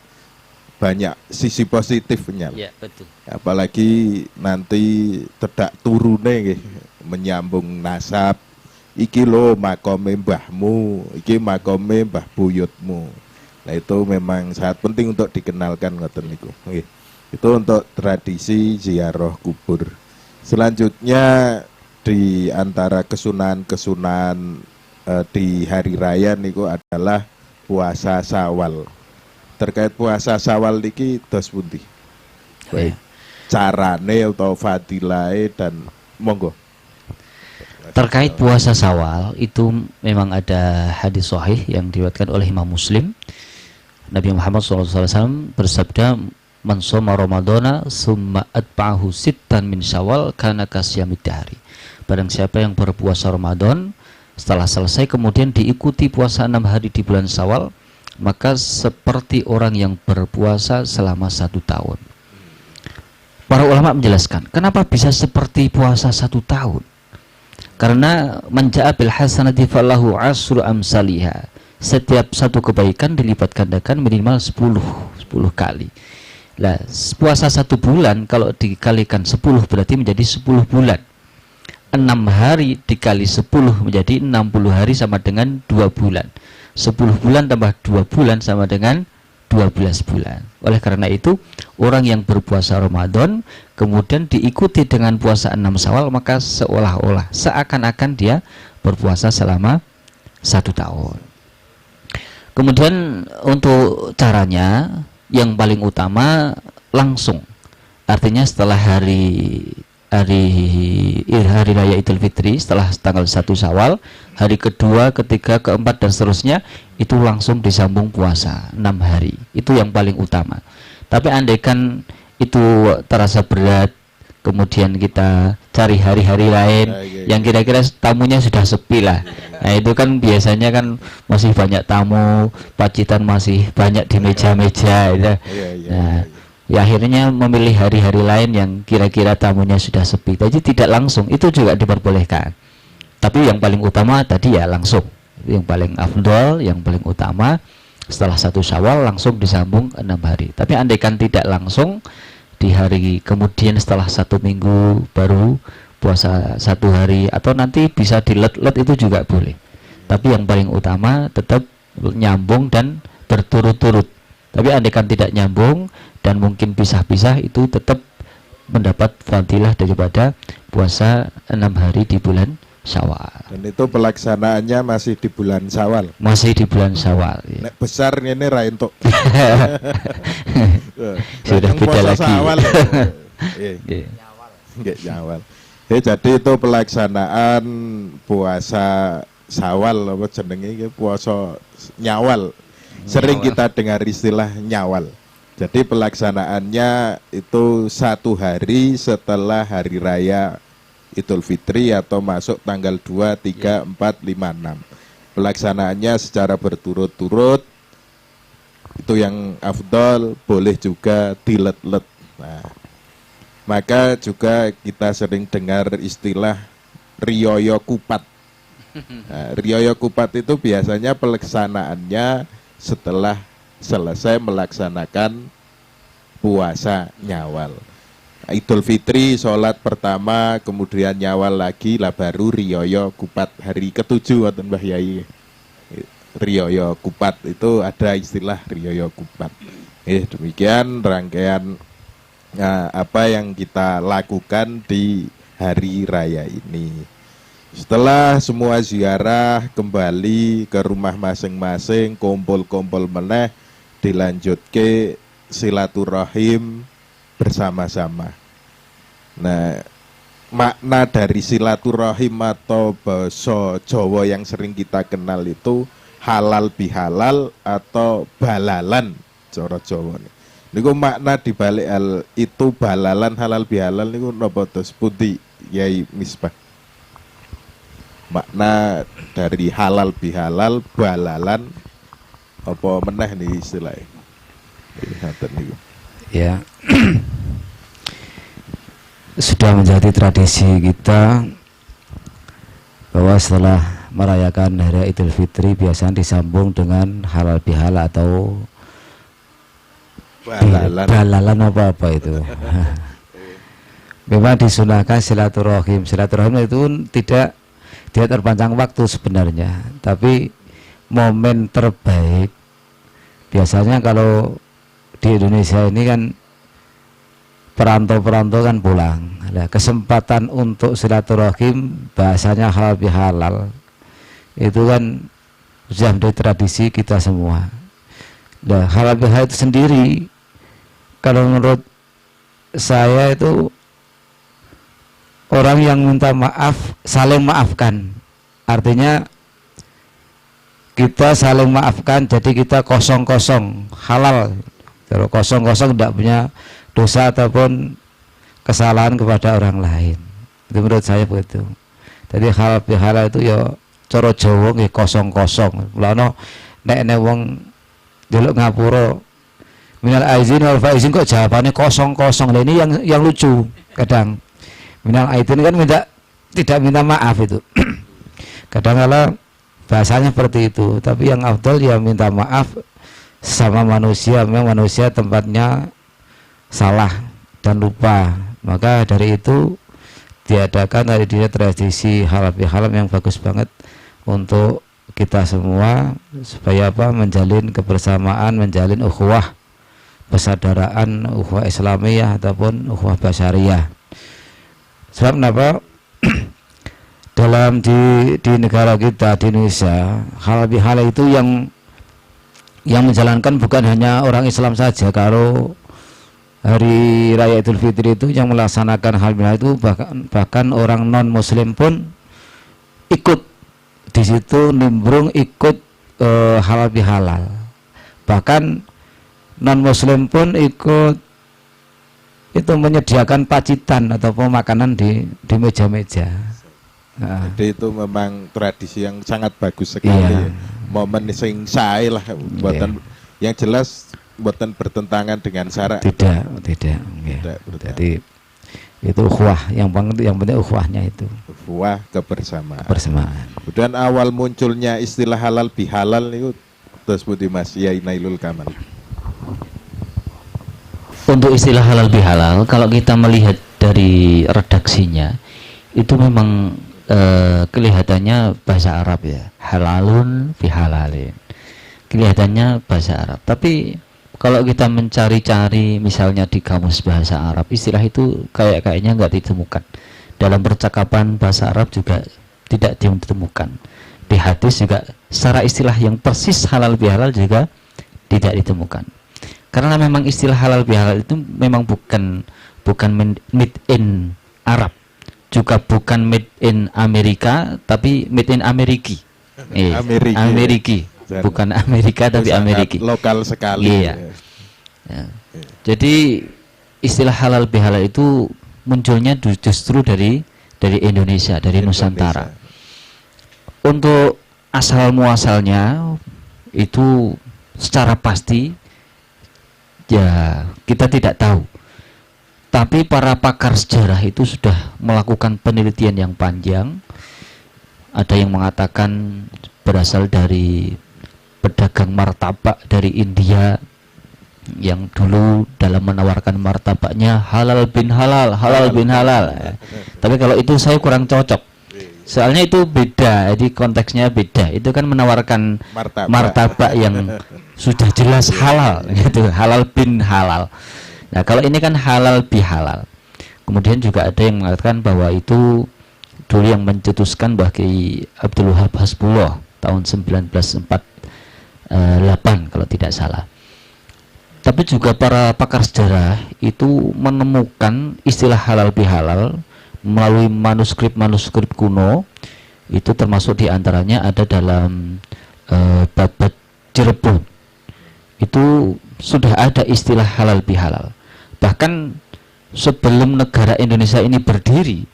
banyak sisi positifnya. Betul. Apalagi nanti tedak turune nggih, menyambung nasab. Iki lo makome mbahmu, iki makome mbah buyutmu. Nah itu memang sangat penting untuk dikenalkan ngoten niku. Itu untuk tradisi ziarah kubur. Selanjutnya di antara kesunahan-kesunahan di hari raya niku adalah puasa Syawal. Terkait puasa Syawal niki dos pundi? Baik. Carane atau fadilahe dan monggo. Terkait puasa Syawal itu memang ada hadis sahih yang diriwayatkan oleh Imam Muslim. Nabi Muhammad SAW bersabda, "Man shoma Ramadhana summa atba'ahu sittan min Syawal kana kasyamid dahri." Barang siapa yang berpuasa Ramadan setelah selesai kemudian diikuti puasa 6 hari di bulan Syawal, maka seperti orang yang berpuasa selama 1 tahun. Para ulama menjelaskan, kenapa bisa seperti puasa 1 tahun? Karena man ja'a bil hasanati falahu asru amsalihha. Setiap satu kebaikan dilipat gandakan minimal 10 kali. Lah, puasa 1 bulan kalau dikalikan 10 berarti menjadi 10 bulan. 6 hari dikali 10 menjadi 60 hari sama dengan 2 bulan. 10 bulan tambah 2 bulan sama dengan 12 bulan. Oleh karena itu, orang yang berpuasa Ramadan kemudian diikuti dengan puasa 6 Syawal, maka seolah-olah seakan-akan dia berpuasa selama 1 tahun. Kemudian untuk caranya yang paling utama langsung. Artinya setelah hari hari raya Idul Fitri setelah tanggal 1 Syawal, hari kedua, ketiga, keempat dan seterusnya itu langsung disambung puasa 6 hari. Itu yang paling utama. Tapi andaikan itu terasa berat, kemudian kita cari hari-hari lain yang kira-kira tamunya sudah sepi lah. Nah itu kan biasanya kan masih banyak tamu, pacitan masih banyak di meja-meja gitu. Nah, ya akhirnya memilih hari-hari lain yang kira-kira tamunya sudah sepi. Jadi tidak langsung, itu juga diperbolehkan. Tapi yang paling utama tadi ya langsung. Yang paling afdol, yang paling utama setelah 1 Syawal langsung disambung 6 hari. Tapi andaikan tidak langsung, di hari kemudian setelah 1 minggu baru puasa 1 hari, atau nanti bisa dilet-let, itu juga boleh. Tapi yang paling utama tetap nyambung dan berturut-turut. Tapi andaikan tidak nyambung dan mungkin pisah-pisah, itu tetap mendapat fadilah daripada puasa 6 hari di bulan Syawal. Dan itu pelaksanaannya masih di bulan Syawal. Masih di bulan Syawal. Ya. Nek besar ini ra entuk. Sudah beda lagi. Syawal. Nggih, Syawal. Jadi itu pelaksanaan puasa Syawal apa jenenge iki, puasa Nyawal. Sering kita dengar istilah Nyawal. Jadi pelaksanaannya itu 1 hari setelah hari raya Idul Fitri atau masuk tanggal 2, 3, 4, 5, 6. Pelaksanaannya secara berturut-turut, itu yang afdol, boleh juga dilet-let. Nah, maka juga kita sering dengar istilah Riyaya Kupat. Nah, Riyaya Kupat itu biasanya pelaksanaannya setelah selesai melaksanakan puasa Nyawal. Idul Fitri sholat pertama, kemudian Nyawal lagi, lah baru Riyaya Kupat hari ke-7 wonten Mbah Yai. Riyaya Kupat itu ada istilah Riyaya Kupat. Demikian rangkaian apa yang kita lakukan di hari raya ini. Setelah semua ziarah kembali ke rumah masing-masing, kumpul-kumpul meneh, dilanjut ke silaturahim bersama-sama. Nah, makna dari silaturahim atau basa Jawa yang sering kita kenal itu halal bihalal atau balalan cara Jawa. Niku makna dibalik hal itu balalan halal bihalal niku napa tos pundi Yai Misbah? Makna dari halal bihalal balalan apa meneh nih istilahnya? Ngoten niku. Ya. Sudah menjadi tradisi kita bahwa setelah merayakan hari Idul Fitri biasanya disambung dengan halal bihalal atau balalan apa itu. Memang disunahkan silaturahim. Silaturahim itu tidak terpanjang waktu sebenarnya, tapi momen terbaik biasanya kalau di Indonesia ini kan perantau-perantau kan pulang. Nah, kesempatan untuk silaturahim bahasanya halal bihalal itu kan sudah menjadi tradisi kita semua. Nah, halal bihalal itu sendiri kalau menurut saya itu orang yang minta maaf saling maafkan. Artinya kita saling maafkan, jadi kita kosong-kosong halal. Kalau kosong-kosong tidak punya dosa ataupun kesalahan kepada orang lain. Itu menurut saya begitu. Jadi halal bihalal itu ya cara Jawa nggih kosong-kosong. Mulane nek wong delok ngapura minal aizin wal faizin kok jawabannya kosong-kosong. Lah ini yang lucu kadang. Minal aizin kan tidak minta maaf itu. Kadang-kala bahasanya seperti itu, tapi yang afdal ya minta maaf sama manusia. Memang manusia tempatnya salah dan lupa, maka dari itu diadakan hari ini tradisi halal bihalal yang bagus banget untuk kita semua supaya apa, menjalin kebersamaan, menjalin ukhuwah persaudaraan, ukhuwah Islamiyah ataupun ukhuwah basyariyah. Sebab kenapa dalam di negara kita di Indonesia halal bihalal itu yang menjalankan bukan hanya orang Islam saja. Kalau hari raya Idul Fitri itu yang melaksanakan hal bihalal itu bahkan orang non muslim pun ikut di situ, nimbrung ikut halal bihalal. Bahkan non muslim pun ikut itu menyediakan pacitan atau makanan di meja-meja. Nah. Jadi itu memang tradisi yang sangat bagus sekali. Iya. Momen sing sae lah, buatan yang jelas buatan bertentangan dengan syarak. Tidak. Tidak. Jadi itu ukhuwah, yang penting ukhuwahnya itu. Ukhuwah kebersamaan. Kebersamaan. Dan awal munculnya istilah halal bihalal itu terus Budi Mas Yai Nailul Kamal. Untuk istilah halal bihalal, kalau kita melihat dari redaksinya, itu memang kelihatannya bahasa Arab ya, halalun bihalalin. Kelihatannya bahasa Arab. Tapi kalau kita mencari-cari misalnya di kamus bahasa Arab, istilah itu kayaknya nggak ditemukan. Dalam percakapan bahasa Arab juga tidak ditemukan. Di hadis juga secara istilah yang persis halal bihalal juga tidak ditemukan. Karena memang istilah halal bihalal itu memang bukan made in Arab, juga bukan made in Amerika, tapi made in Ameriki. Ameriki. Bukan Amerika tapi Ameriki. Lokal sekali. Iya. Ya. Jadi istilah halal bihalal itu munculnya justru dari Indonesia, dari Nusantara. Untuk asal muasalnya itu secara pasti ya kita tidak tahu. Tapi para pakar sejarah itu sudah melakukan penelitian yang panjang. Ada yang mengatakan berasal dari pedagang martabak dari India yang dulu dalam menawarkan martabaknya halal bin halal. Tapi kalau itu saya kurang cocok. Soalnya itu beda, jadi konteksnya beda. Itu kan menawarkan martabak yang sudah jelas halal, gitu, halal bin halal. Nah, kalau ini kan halal bihalal. Kemudian juga ada yang mengatakan bahwa itu dulu yang mencetuskan bagi Abdul Wahab Hasbullah tahun 1948 kalau tidak salah. Tapi juga para pakar sejarah itu menemukan istilah halal bihalal melalui manuskrip kuno. Itu termasuk diantaranya ada dalam Babat Cirebon. Itu sudah ada istilah halal bihalal. Bahkan sebelum negara Indonesia ini berdiri,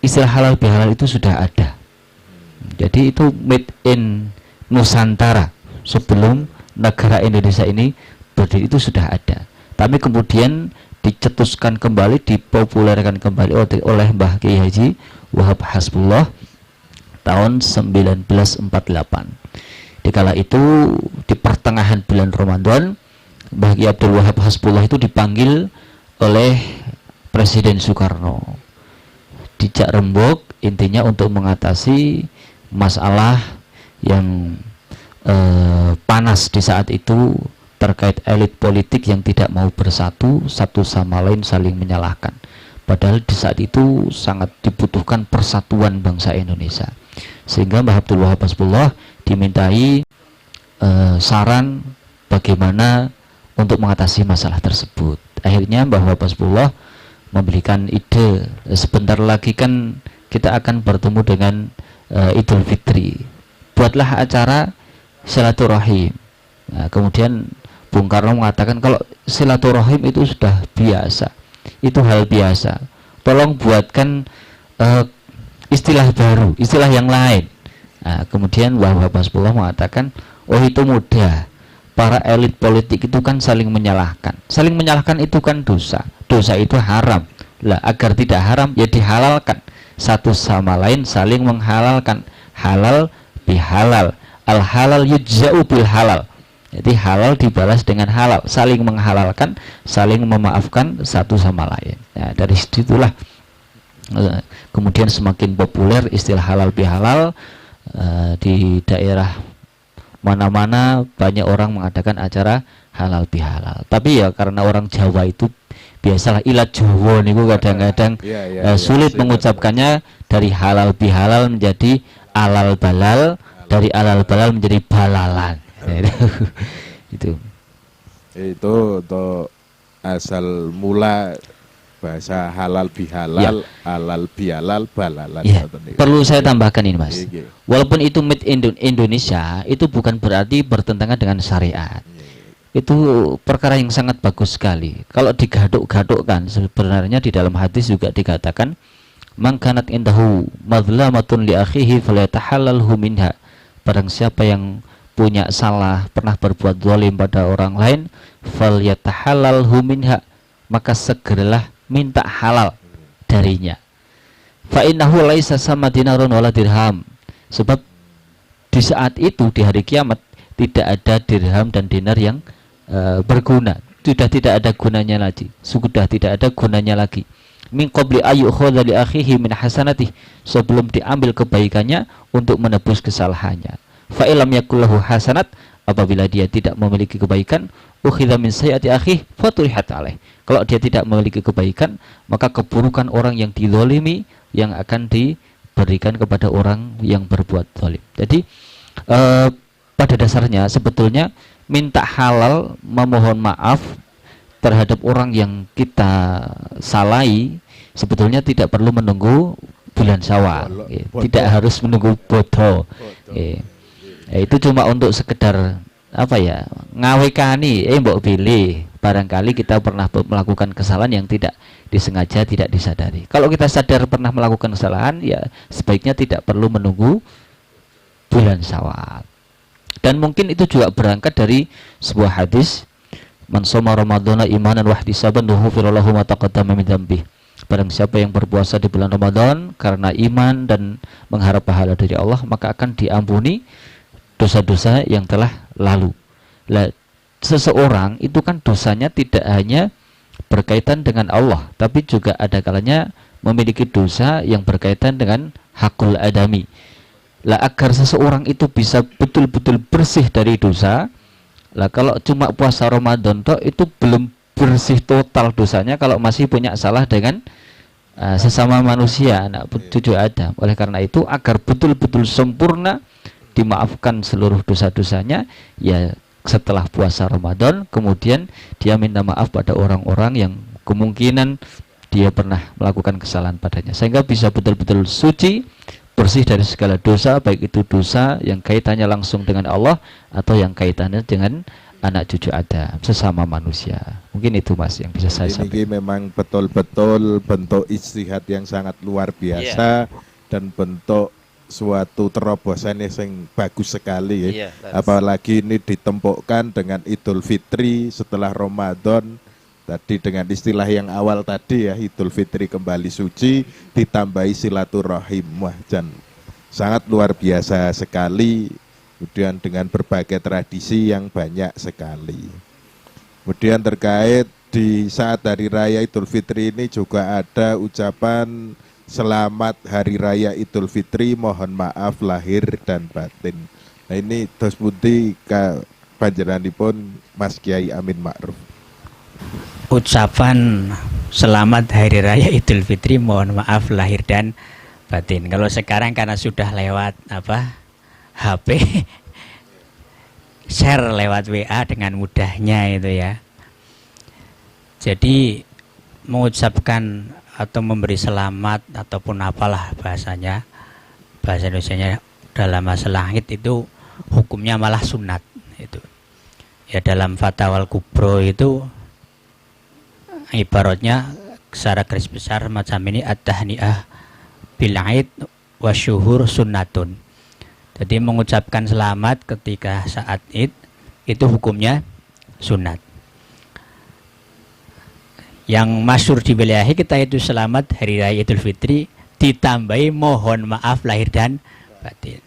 istilah halal bihalal itu sudah ada. Jadi itu made in Nusantara. Sebelum negara Indonesia ini berdiri itu sudah ada. Tapi kemudian dicetuskan kembali, dipopulerkan kembali oleh Mbah Kiai Haji Wahab Hasbullah tahun 1948. Dikala itu di pertengahan bulan Ramadan, Mbah Kiai Abdul Wahab Hasbullah itu dipanggil oleh Presiden Soekarno. Dijak rembuk, intinya untuk mengatasi masalah yang panas di saat itu terkait elit politik yang tidak mau bersatu, satu sama lain saling menyalahkan. Padahal di saat itu sangat dibutuhkan persatuan bangsa Indonesia. Sehingga Mbah Abdul Wahab Hasbullah dimintai saran bagaimana untuk mengatasi masalah tersebut. Akhirnya Mbah Wahab Hasbullah memberikan ide, sebentar lagi kan kita akan bertemu dengan Idul Fitri. Buatlah acara silaturahim. Nah, kemudian Bung Karno mengatakan kalau silaturahim itu sudah biasa, itu hal biasa. Tolong buatkan istilah baru, istilah yang lain. Nah, kemudian Wahab Hasbullah mengatakan, oh itu mudah. Para elit politik itu kan saling menyalahkan. Saling menyalahkan itu kan dosa. Dosa itu haram. Lah agar tidak haram ya dihalalkan. Satu sama lain saling menghalalkan. Halal bihalal. Al halal yujza'u bil halal. Jadi halal dibalas dengan halal, saling menghalalkan, saling memaafkan satu sama lain. Nah, dari situlah kemudian semakin populer istilah halal bihalal. Di daerah mana-mana banyak orang mengadakan acara halal bihalal. Tapi ya karena orang Jawa itu biasalah ilat Jawa niku kadang-kadang sulit mengucapkannya, dari halal bihalal menjadi alal balal, dari alal balal menjadi balalan. Itu untuk asal mula bahasa halal bihalal, halal bihalal, balalan. Ya, perlu saya tambahkan ini Mas. Iya. Walaupun itu made in Indonesia, itu bukan berarti bertentangan dengan syariat. Itu perkara yang sangat bagus sekali. Kalau digaduk-gadukkan, sebenarnya di dalam hadis juga dikatakan, man kanat indahu madlamatun li akhihi falyatahallalhu minha. Barang siapa yang punya salah, pernah berbuat zalim pada orang lain, falyatahallalhu minha, maka segeralah minta halal darinya. Fa innahu laisa sama dinarun wala dirham. Sebab di saat itu, di hari kiamat, tidak ada dirham dan dinar yang berguna. Sudah tidak ada gunanya lagi. Sudah tidak ada gunanya lagi. Min qabli ayyukhadha li akhihi min hasanatih, sebelum diambil kebaikannya untuk menebus kesalahannya. Fa ilam yakullahu hasanat, apabila dia tidak memiliki kebaikan, ukhidha min sayyiati akhih faturihat alaih. Kalau dia tidak memiliki kebaikan, maka keburukan orang yang dizalimi yang akan diberikan kepada orang yang berbuat zalim. Jadi pada dasarnya sebetulnya minta halal, memohon maaf terhadap orang yang kita salahi, sebetulnya tidak perlu menunggu bulan Syawal, tidak harus menunggu bodo. Itu cuma untuk sekedar apa ya, ngawekani, mbok pilih, barangkali kita pernah melakukan kesalahan yang tidak disengaja, tidak disadari. Kalau kita sadar pernah melakukan kesalahan, ya sebaiknya tidak perlu menunggu bulan Syawal. Dan mungkin itu juga berangkat dari sebuah hadis, man shoma ramadhana imanan wa ihtisaban ghufira lahu ma taqaddama min dzambi. Barang siapa yang berpuasa di bulan Ramadan karena iman dan mengharap pahala dari Allah, maka akan diampuni dosa-dosa yang telah lalu. Lah, seseorang itu kan dosanya tidak hanya berkaitan dengan Allah, tapi juga ada kalanya memiliki dosa yang berkaitan dengan hakul adami. Lah, agar seseorang itu bisa betul-betul bersih dari dosa, lah kalau cuma puasa Ramadan toh itu belum bersih total dosanya kalau masih punya salah dengan sesama manusia, anak cucu Adam. Oleh karena itu, agar betul-betul sempurna dimaafkan seluruh dosa-dosanya, ya setelah puasa Ramadan kemudian dia minta maaf pada orang-orang yang kemungkinan dia pernah melakukan kesalahan padanya, sehingga bisa betul-betul suci, bersih dari segala dosa, baik itu dosa yang kaitannya langsung dengan Allah atau yang kaitannya dengan anak cucu Adam, sesama manusia. Mungkin itu Mas yang bisa saya sampaikan. Ini memang betul-betul bentuk ijtihad yang sangat luar biasa, dan bentuk suatu terobosan yang bagus sekali ya. Apalagi ini ditempukkan dengan Idul Fitri setelah Ramadan. Tadi dengan istilah yang awal tadi ya, Idul Fitri kembali suci, ditambahi silaturahim. Wah, sangat luar biasa sekali. Kemudian dengan berbagai tradisi yang banyak sekali. Kemudian terkait di saat Hari Raya Idul Fitri ini juga ada ucapan selamat Hari Raya Idul Fitri, mohon maaf lahir dan batin. Nah ini dos pundi panjenenganipun Mas Kiai Amin Ma'ruf. Ucapan selamat Hari Raya Idul Fitri, mohon maaf lahir dan batin. Kalau sekarang karena sudah lewat HP, share lewat WA dengan mudahnya itu ya. Jadi mengucapkan atau memberi selamat ataupun apalah bahasa Indonesianya dalam masalah langit itu hukumnya malah sunat itu. Ya dalam Fatwal Kubro itu ibaratnya secara garis besar macam ini, at-tahni'ah bil aid wa syuhur sunnatun. Jadi mengucapkan selamat ketika saat Id itu hukumnya sunat. Yang masyhur di wilayah kita itu selamat Hari Raya Idul Fitri ditambahi mohon maaf lahir dan batin.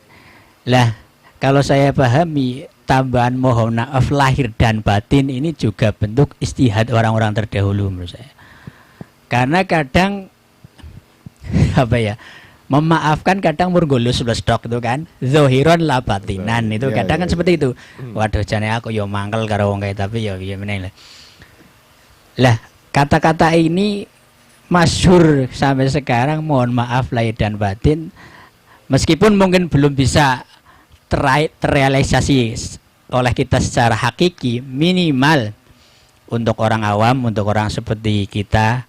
Lah, kalau saya pahami tambahan mohon maaf lahir dan batin ini juga bentuk istihad orang-orang terdahulu menurut saya. Karena kadang memaafkan kadang murgulus stok itu kan, zohiron la batinan itu kadang kan seperti itu. Waduh jane aku yo mangkel karo wong kae tapi yo piye meneh lah. Kata-kata ini masyhur sampai sekarang, mohon maaf lahir dan batin, meskipun mungkin belum bisa terrealisasi oleh kita secara hakiki, minimal untuk orang awam, untuk orang seperti kita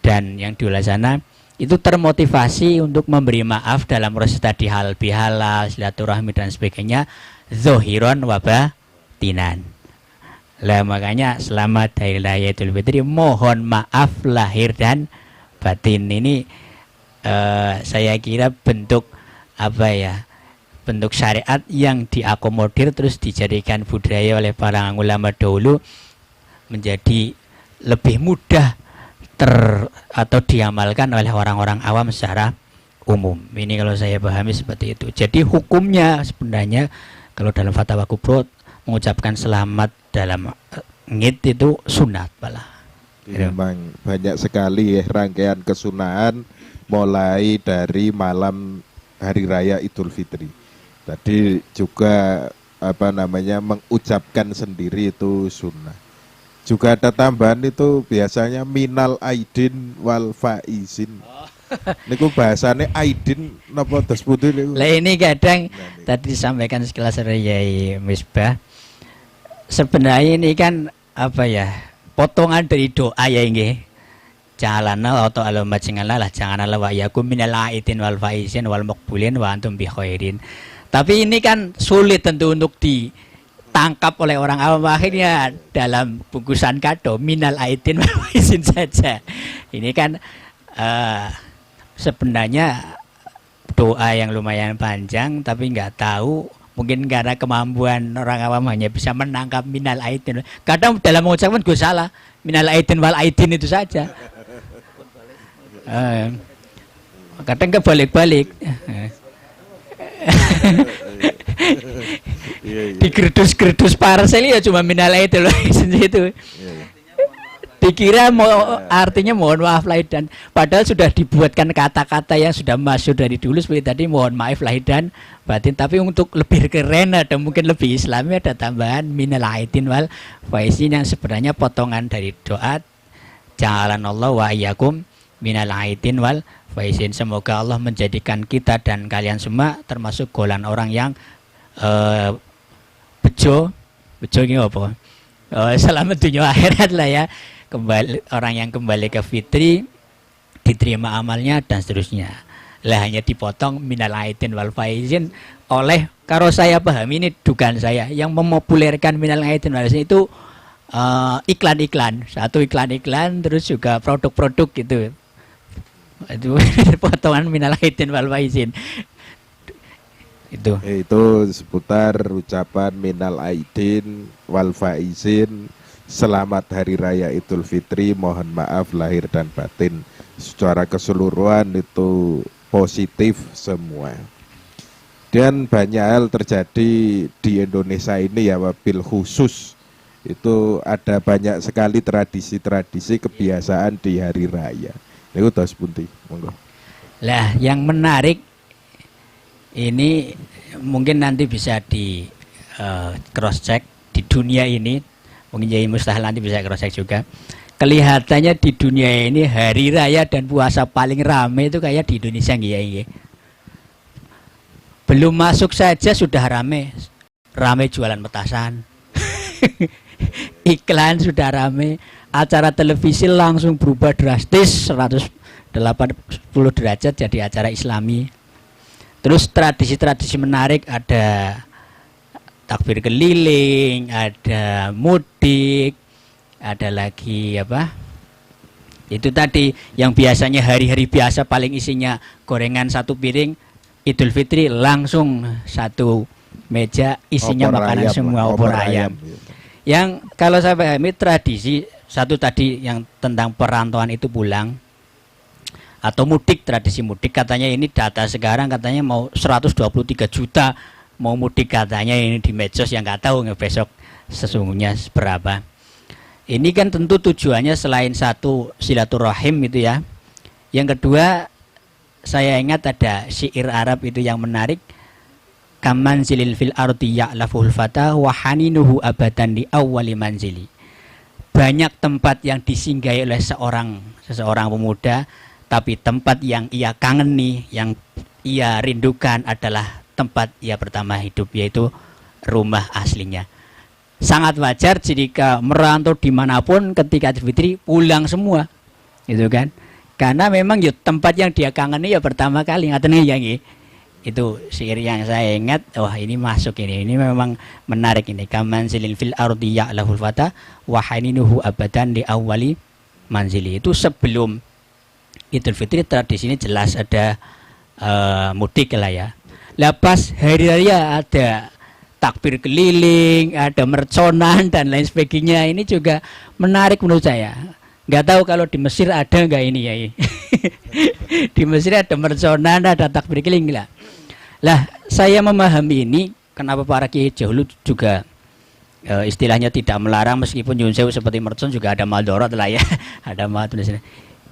dan yang di luar sana itu termotivasi untuk memberi maaf dalam proses tadi hal bihalal, silaturahmi dan sebagainya, zohiron wabatinan. Lah makanya selamat Hari Raya Idul Fitri, mohon maaf lahir dan batin. Ini saya kira bentuk apa ya? Bentuk syariat yang diakomodir terus dijadikan budaya oleh para ulama dahulu menjadi lebih mudah atau diamalkan oleh orang-orang awam secara umum. Ini kalau saya pahami seperti itu. Jadi hukumnya sebenarnya kalau dalam fatwa kubro mengucapkan selamat dalam ngid itu sunat malah. Memang banyak sekali ya rangkaian kesunahan mulai dari malam Hari Raya Idul Fitri. Tadi juga mengucapkan sendiri itu sunnah. Juga ada tambahan itu biasanya minal aidin wal faizin. Niku bahasane aidin napa dos putih niku. Lah ini kadang tadi disampaikan sekelas Yai Misbah. Sebenarnya ini kan apa ya? Potongan dari doa ya nggih. Jalana atau alamat lah janganlah wa yakum minal aidin wal faizin wal maqbulin wa antum bi khairin. Tapi ini kan sulit tentu untuk ditangkap oleh orang awam, akhirnya dalam bungkusan kado minal aidin wal faizin saja. Ini kan sebenarnya doa yang lumayan panjang tapi nggak tahu, mungkin karena kemampuan orang awam hanya bisa menangkap minal aidin. Kadang dalam mengucapkan gue salah, minal aidin wal aidin itu saja. Kadang kebalik-balik. Di kerdus-kerdus parcel ya cuma minal aidin wal aidin itu. Dikira artinya mohon maaf lahir dan padahal sudah dibuatkan kata-kata yang sudah masuk dari dulu seperti tadi mohon maaf lahir dan batin, tapi untuk lebih keren atau mungkin lebih islami ada tambahan minal aidin wal faizin yang sebenarnya potongan dari doa ja'alanallahu wa iyyakum minal aidin wal faizin. Semoga Allah menjadikan kita dan kalian semua termasuk golongan orang yang bejo ini apa? Selamat dunia akhirat lah ya. Kembali, orang yang kembali ke fitri diterima amalnya dan seterusnya. Lah hanya dipotong minal aidin wal faizin oleh, kalau saya pahami ini dugaan saya, yang memopulerkan minal aidin wal faizin itu iklan-iklan, satu iklan-iklan terus juga produk-produk gitu. Itu potongan minal aidin wal faizin. Itu seputar ucapan minal aidin wal faizin, selamat Hari Raya Idul Fitri, mohon maaf lahir dan batin. Secara keseluruhan itu positif semua. Dan banyak hal terjadi di Indonesia ini ya wabil khusus. Itu ada banyak sekali tradisi-tradisi kebiasaan di hari raya. Itu tos punti, monggo. Lah yang menarik ini mungkin nanti bisa di cross check di dunia ini. Mungkin Yai Mustahil nanti bisa cross check juga. Kelihatannya di dunia ini hari raya dan puasa paling rame itu kayak di Indonesia nggih. Belum masuk saja sudah rame jualan petasan. Iklan sudah rame, acara televisi langsung berubah drastis 180 derajat jadi acara Islami. Terus tradisi-tradisi menarik, ada takbir keliling, ada mudik, ada lagi apa? Itu tadi yang biasanya hari-hari biasa paling isinya gorengan satu piring, Idul Fitri langsung satu meja isinya opor makanan ayam, semua opor ayam. Yang kalau saya pahami tradisi satu tadi yang tentang perantauan itu pulang atau mudik, tradisi mudik katanya ini data sekarang katanya mau 123 juta mau mudik katanya ini di medsos, yang nggak tahu besok sesungguhnya berapa. Ini kan tentu tujuannya selain satu silaturahim itu ya. Yang kedua saya ingat ada syair Arab itu yang menarik. Kaman zilil fil ardi ya'laful fata wa haninuhu abadan di awwali manzili. Banyak tempat yang disinggahi oleh seseorang pemuda, tapi tempat yang ia kangeni, yang ia rindukan adalah tempat ia pertama hidup, yaitu rumah aslinya. sangat wajar jika merantau dimanapun ketika Idul Fitri pulang semua, gitu kan? Karena memang ya tempat yang dia kangeni ya pertama kali ngaten ya nggih. Itu syair yang saya ingat, wah ini masuk ini memang menarik ini. Kaman silil fil ardi ya'lahul fata wa haninuhu abadan di awali manzili. Itu sebelum Idul Fitri tradisi ini jelas ada mudik lah ya. Lepas hari raya ada takbir keliling, ada merconan dan lain sebagainya. Ini juga menarik menurut saya. Nggak tahu kalau di Mesir ada nggak ini ya. Di Mesir ada merconan, ada takbir keliling lah. Lah, saya memahami ini kenapa para kiai dahulu juga istilahnya tidak melarang, meskipun nyun sewu seperti mercon juga ada madorot lah ya. Ada madorot.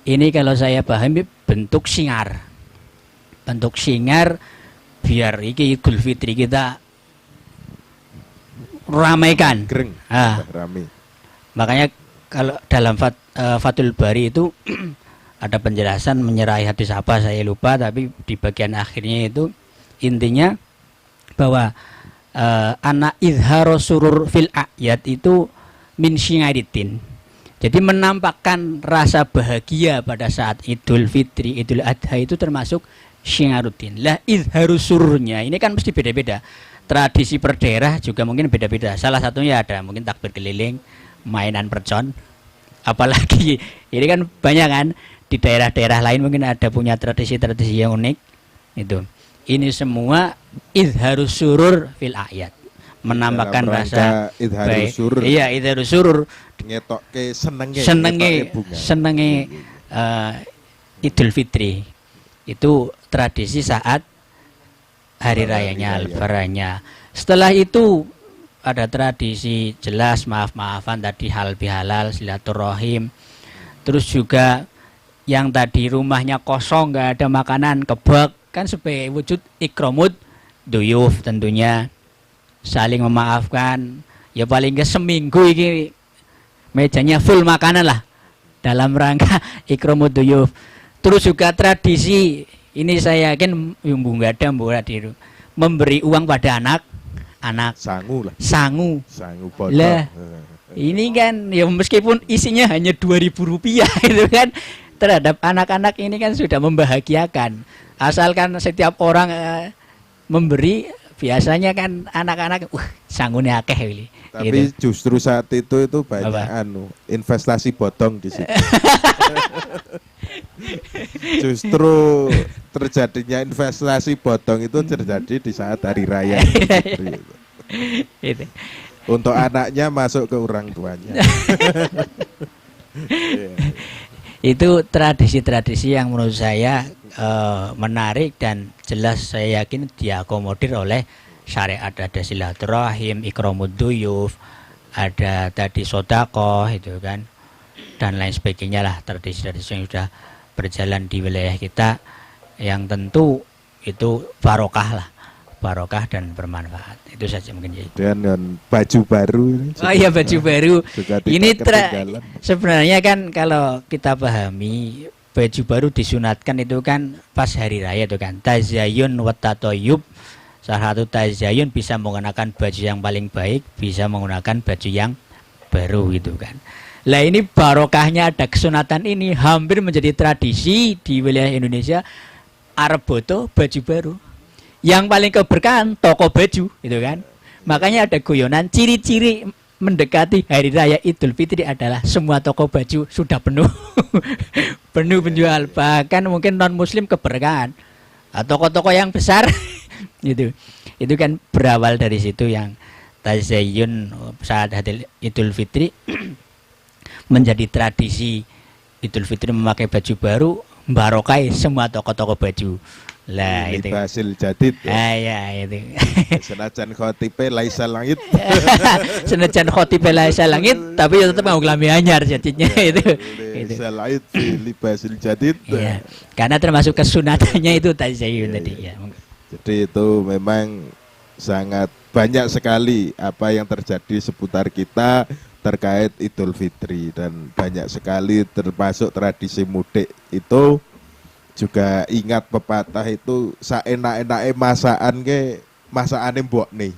Ini kalau saya pahami bentuk singar. Bentuk singar biar iki Idul Fitri kita ramaikan. Greng. Rame. Makanya kalau dalam Fathul Bari itu ada penjelasan menyerahi hadis apa saya lupa, tapi di bagian akhirnya itu intinya bahwa anak izharo surur fil ayat itu min syingaritin. Jadi menampakkan rasa bahagia pada saat Idul Fitri, Idul Adha itu termasuk syingaruddin. Lah izharu sururnya ini kan mesti beda-beda. Tradisi per daerah juga mungkin beda-beda. Salah satunya ada mungkin takbir keliling, mainan percon. Apalagi ini kan banyak kan di daerah-daerah lain mungkin ada punya tradisi-tradisi yang unik. Itu. Ini semua izharus surur fil ayat, menampakkan rasa izharus surur. Iya, izharus surur, ngetokke senenge Idul Fitri. Itu tradisi saat hari rayanya Al-Farahnya. Setelah itu ada tradisi jelas maaf-maafan tadi, halal bihalal, silaturahim. Terus juga yang tadi rumahnya kosong nggak ada makanan, kebak kan sebagai wujud ikramud duyuf, tentunya saling memaafkan ya, paling ke seminggu ini mejanya full makanan lah dalam rangka ikramud duyuf. Terus juga tradisi ini saya yakin nggak ada memberi uang pada anak sangu lah. Ini kan ya meskipun isinya hanya Rp2.000 itu kan, terhadap anak-anak ini kan sudah membahagiakan. Asalkan setiap orang memberi, biasanya kan anak-anak sangune akeh ini. Tapi gitu. Justru saat itu banyak investasi bodong di situ. Justru terjadinya investasi bodong itu terjadi di saat hari raya. Itu. Untuk anaknya masuk ke orang tuanya. Itu tradisi-tradisi yang menurut saya menarik dan jelas saya yakin diakomodir oleh syariat. Ada silaturahim, ikramud duyuf, ada tadi sodakoh itu kan, dan lain sebagainya lah, tradisi-tradisi yang sudah berjalan di wilayah kita yang tentu itu barokah lah, barokah dan bermanfaat. Itu saja mungkin ya. Dan baju baru ini. Oh iya, baju baru. Ini sebenarnya kan kalau kita pahami baju baru disunatkan itu kan pas hari raya itu kan tazayyun wa tatayyub. Salah satu tazayyun bisa menggunakan baju yang paling baik, bisa menggunakan baju yang baru gitu kan. Lah ini barokahnya ada kesunatan ini hampir menjadi tradisi di wilayah Indonesia. Arab boto baju baru. Yang paling keberkahan toko baju gitu kan. Makanya ada guyonan ciri-ciri mendekati hari raya Idul Fitri adalah semua toko baju sudah penuh. Penuh penjual, bahkan mungkin non muslim keberkahan. Toko-toko yang besar gitu. Itu kan berawal dari situ yang tazayyun saat hari Idul Fitri menjadi tradisi Idul Fitri memakai baju baru, barokai semua toko-toko baju. Lah itu hasil jadid ya. Ya itu. Senajan khotibe laisa langit. Senajan khotibe laisa langit, tapi tetap mau klambi anyar jadinya itu. Laisa langit libasil jadid. Iya. Karena termasuk kesunatannya itu tazayyun tadi ya. Jadi itu memang sangat banyak sekali apa yang terjadi seputar kita terkait Idul Fitri, dan banyak sekali termasuk tradisi mudik itu. Juga ingat pepatah itu saenak-enake masakan ke masakane mbokne.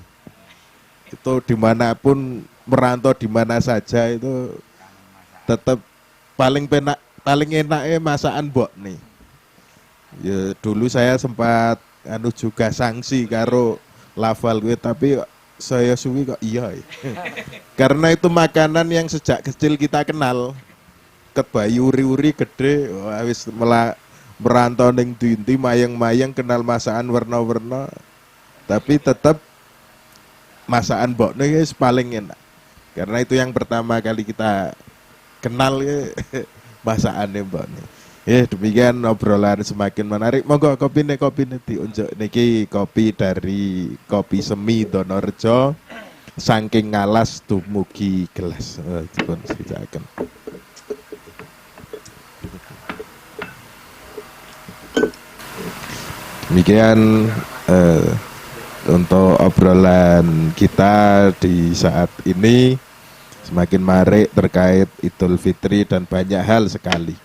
Itu dimanapun merantau di mana saja itu tetap paling enaknya masakan mbok nih. Ya dulu saya sempat juga sanksi karo lafal gue, tapi saya suwi kok iya. Karena itu makanan yang sejak kecil kita kenal. Kebayu uri-uri gede, wis merantau ning dinti mayang-mayang kenal masakan warna-warna. Tapi tetap masakan mbok nih paling enak. Karena itu yang pertama kali kita kenal ya masakannya mbok nih. Ya demikian obrolan semakin menarik. Monggo kopi diunjuk niki kopi dari Kopi Semi Donorejo. Saking ngalas dumugi gelas. Dipun sricaken. Demikian untuk obrolan kita di saat ini semakin menarik terkait Idul Fitri dan banyak hal sekali.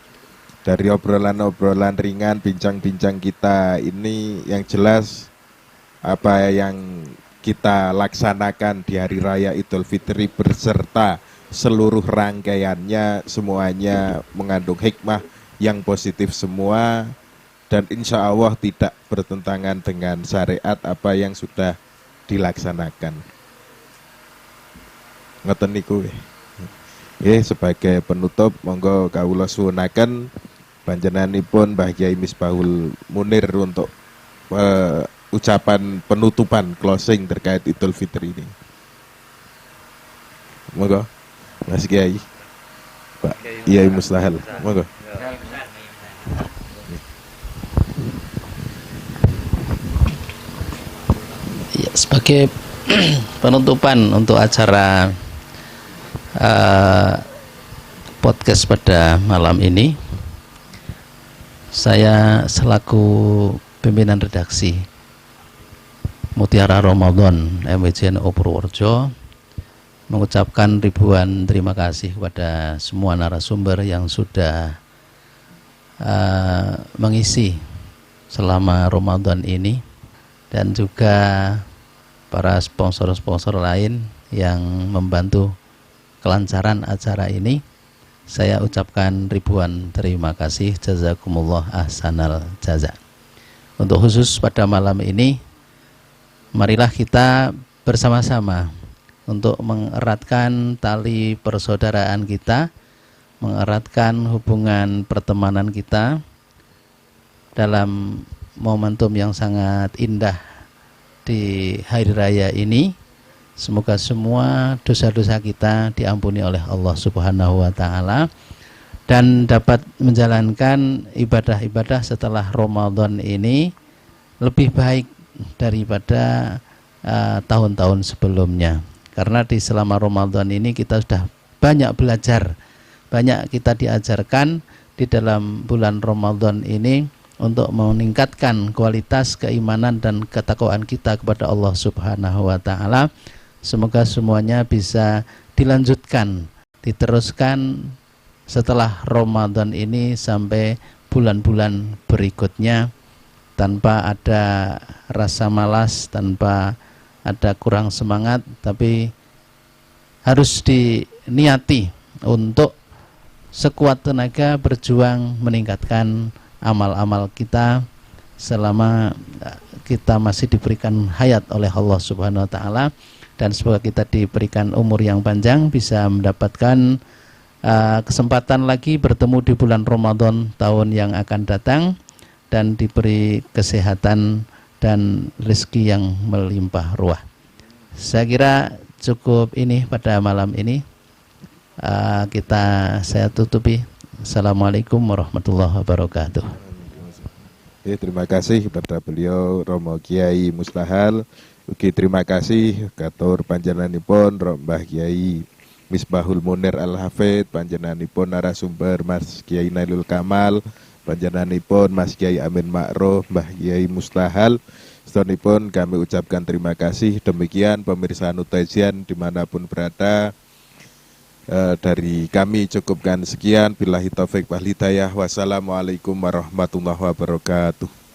Dari obrolan-obrolan ringan, bincang-bincang kita ini yang jelas apa yang kita laksanakan di Hari Raya Idul Fitri berserta seluruh rangkaiannya semuanya mengandung hikmah yang positif semua dan insya Allah tidak bertentangan dengan syariat apa yang sudah dilaksanakan. Ngoten niku. Sebagai penutup monggo kawula suwunaken panjenenganipun Mbah Kyai Misbahul Munir untuk ucapan penutupan closing terkait Idul Fitri ini. Monggo Mas Kyai. Pak Kyai Mustahil. Monggo. Ya, sebagai penutupan untuk acara podcast pada malam ini, saya selaku pimpinan redaksi Mutiara Ramadan MWJNU Purworejo mengucapkan ribuan terima kasih kepada semua narasumber yang sudah mengisi selama Ramadan ini dan juga para sponsor-sponsor lain yang membantu kelancaran acara ini. Saya ucapkan ribuan terima kasih, jazakumullah ahsanal jaza. Untuk khusus pada malam ini, marilah kita bersama-sama untuk mengeratkan tali persaudaraan kita, mengeratkan hubungan pertemanan kita dalam momentum yang sangat indah di hari raya ini. Semoga semua dosa-dosa kita diampuni oleh Allah Subhanahu wa taala dan dapat menjalankan ibadah-ibadah setelah Ramadan ini lebih baik daripada tahun-tahun sebelumnya. Karena di selama Ramadan ini kita sudah banyak belajar, banyak kita diajarkan di dalam bulan Ramadan ini untuk meningkatkan kualitas keimanan dan ketakwaan kita kepada Allah Subhanahu wa taala. Semoga semuanya bisa dilanjutkan, diteruskan setelah Ramadan ini sampai bulan-bulan berikutnya tanpa ada rasa malas, tanpa ada kurang semangat, tapi harus diniati untuk sekuat tenaga berjuang meningkatkan amal-amal kita selama kita masih diberikan hayat oleh Allah Subhanahu wa taala. Dan semoga kita diberikan umur yang panjang, bisa mendapatkan kesempatan lagi bertemu di bulan Ramadan tahun yang akan datang dan diberi kesehatan dan rezeki yang melimpah ruah. Saya kira cukup ini pada malam ini. Saya tutupi. Assalamualaikum warahmatullahi wabarakatuh. Terima kasih kepada beliau Romo Kyai Mustahil. Ugi terima kasih katur panjenenganipun Mbah Kyai Misbahul Munir Al-Hafid, panjenenganipun narasumber Mas Kyai Nailul Kamal, panjenenganipun Mas Kyai Amin Ma'ruf, Mbah Kyai Mustahil. Setelahipun kami ucapkan terima kasih. Demikian pemirsa Nutajian dimanapun berada, dari kami cukupkan sekian. Billahi taufik wal hidayah. Wassalamualaikum warahmatullahi wabarakatuh.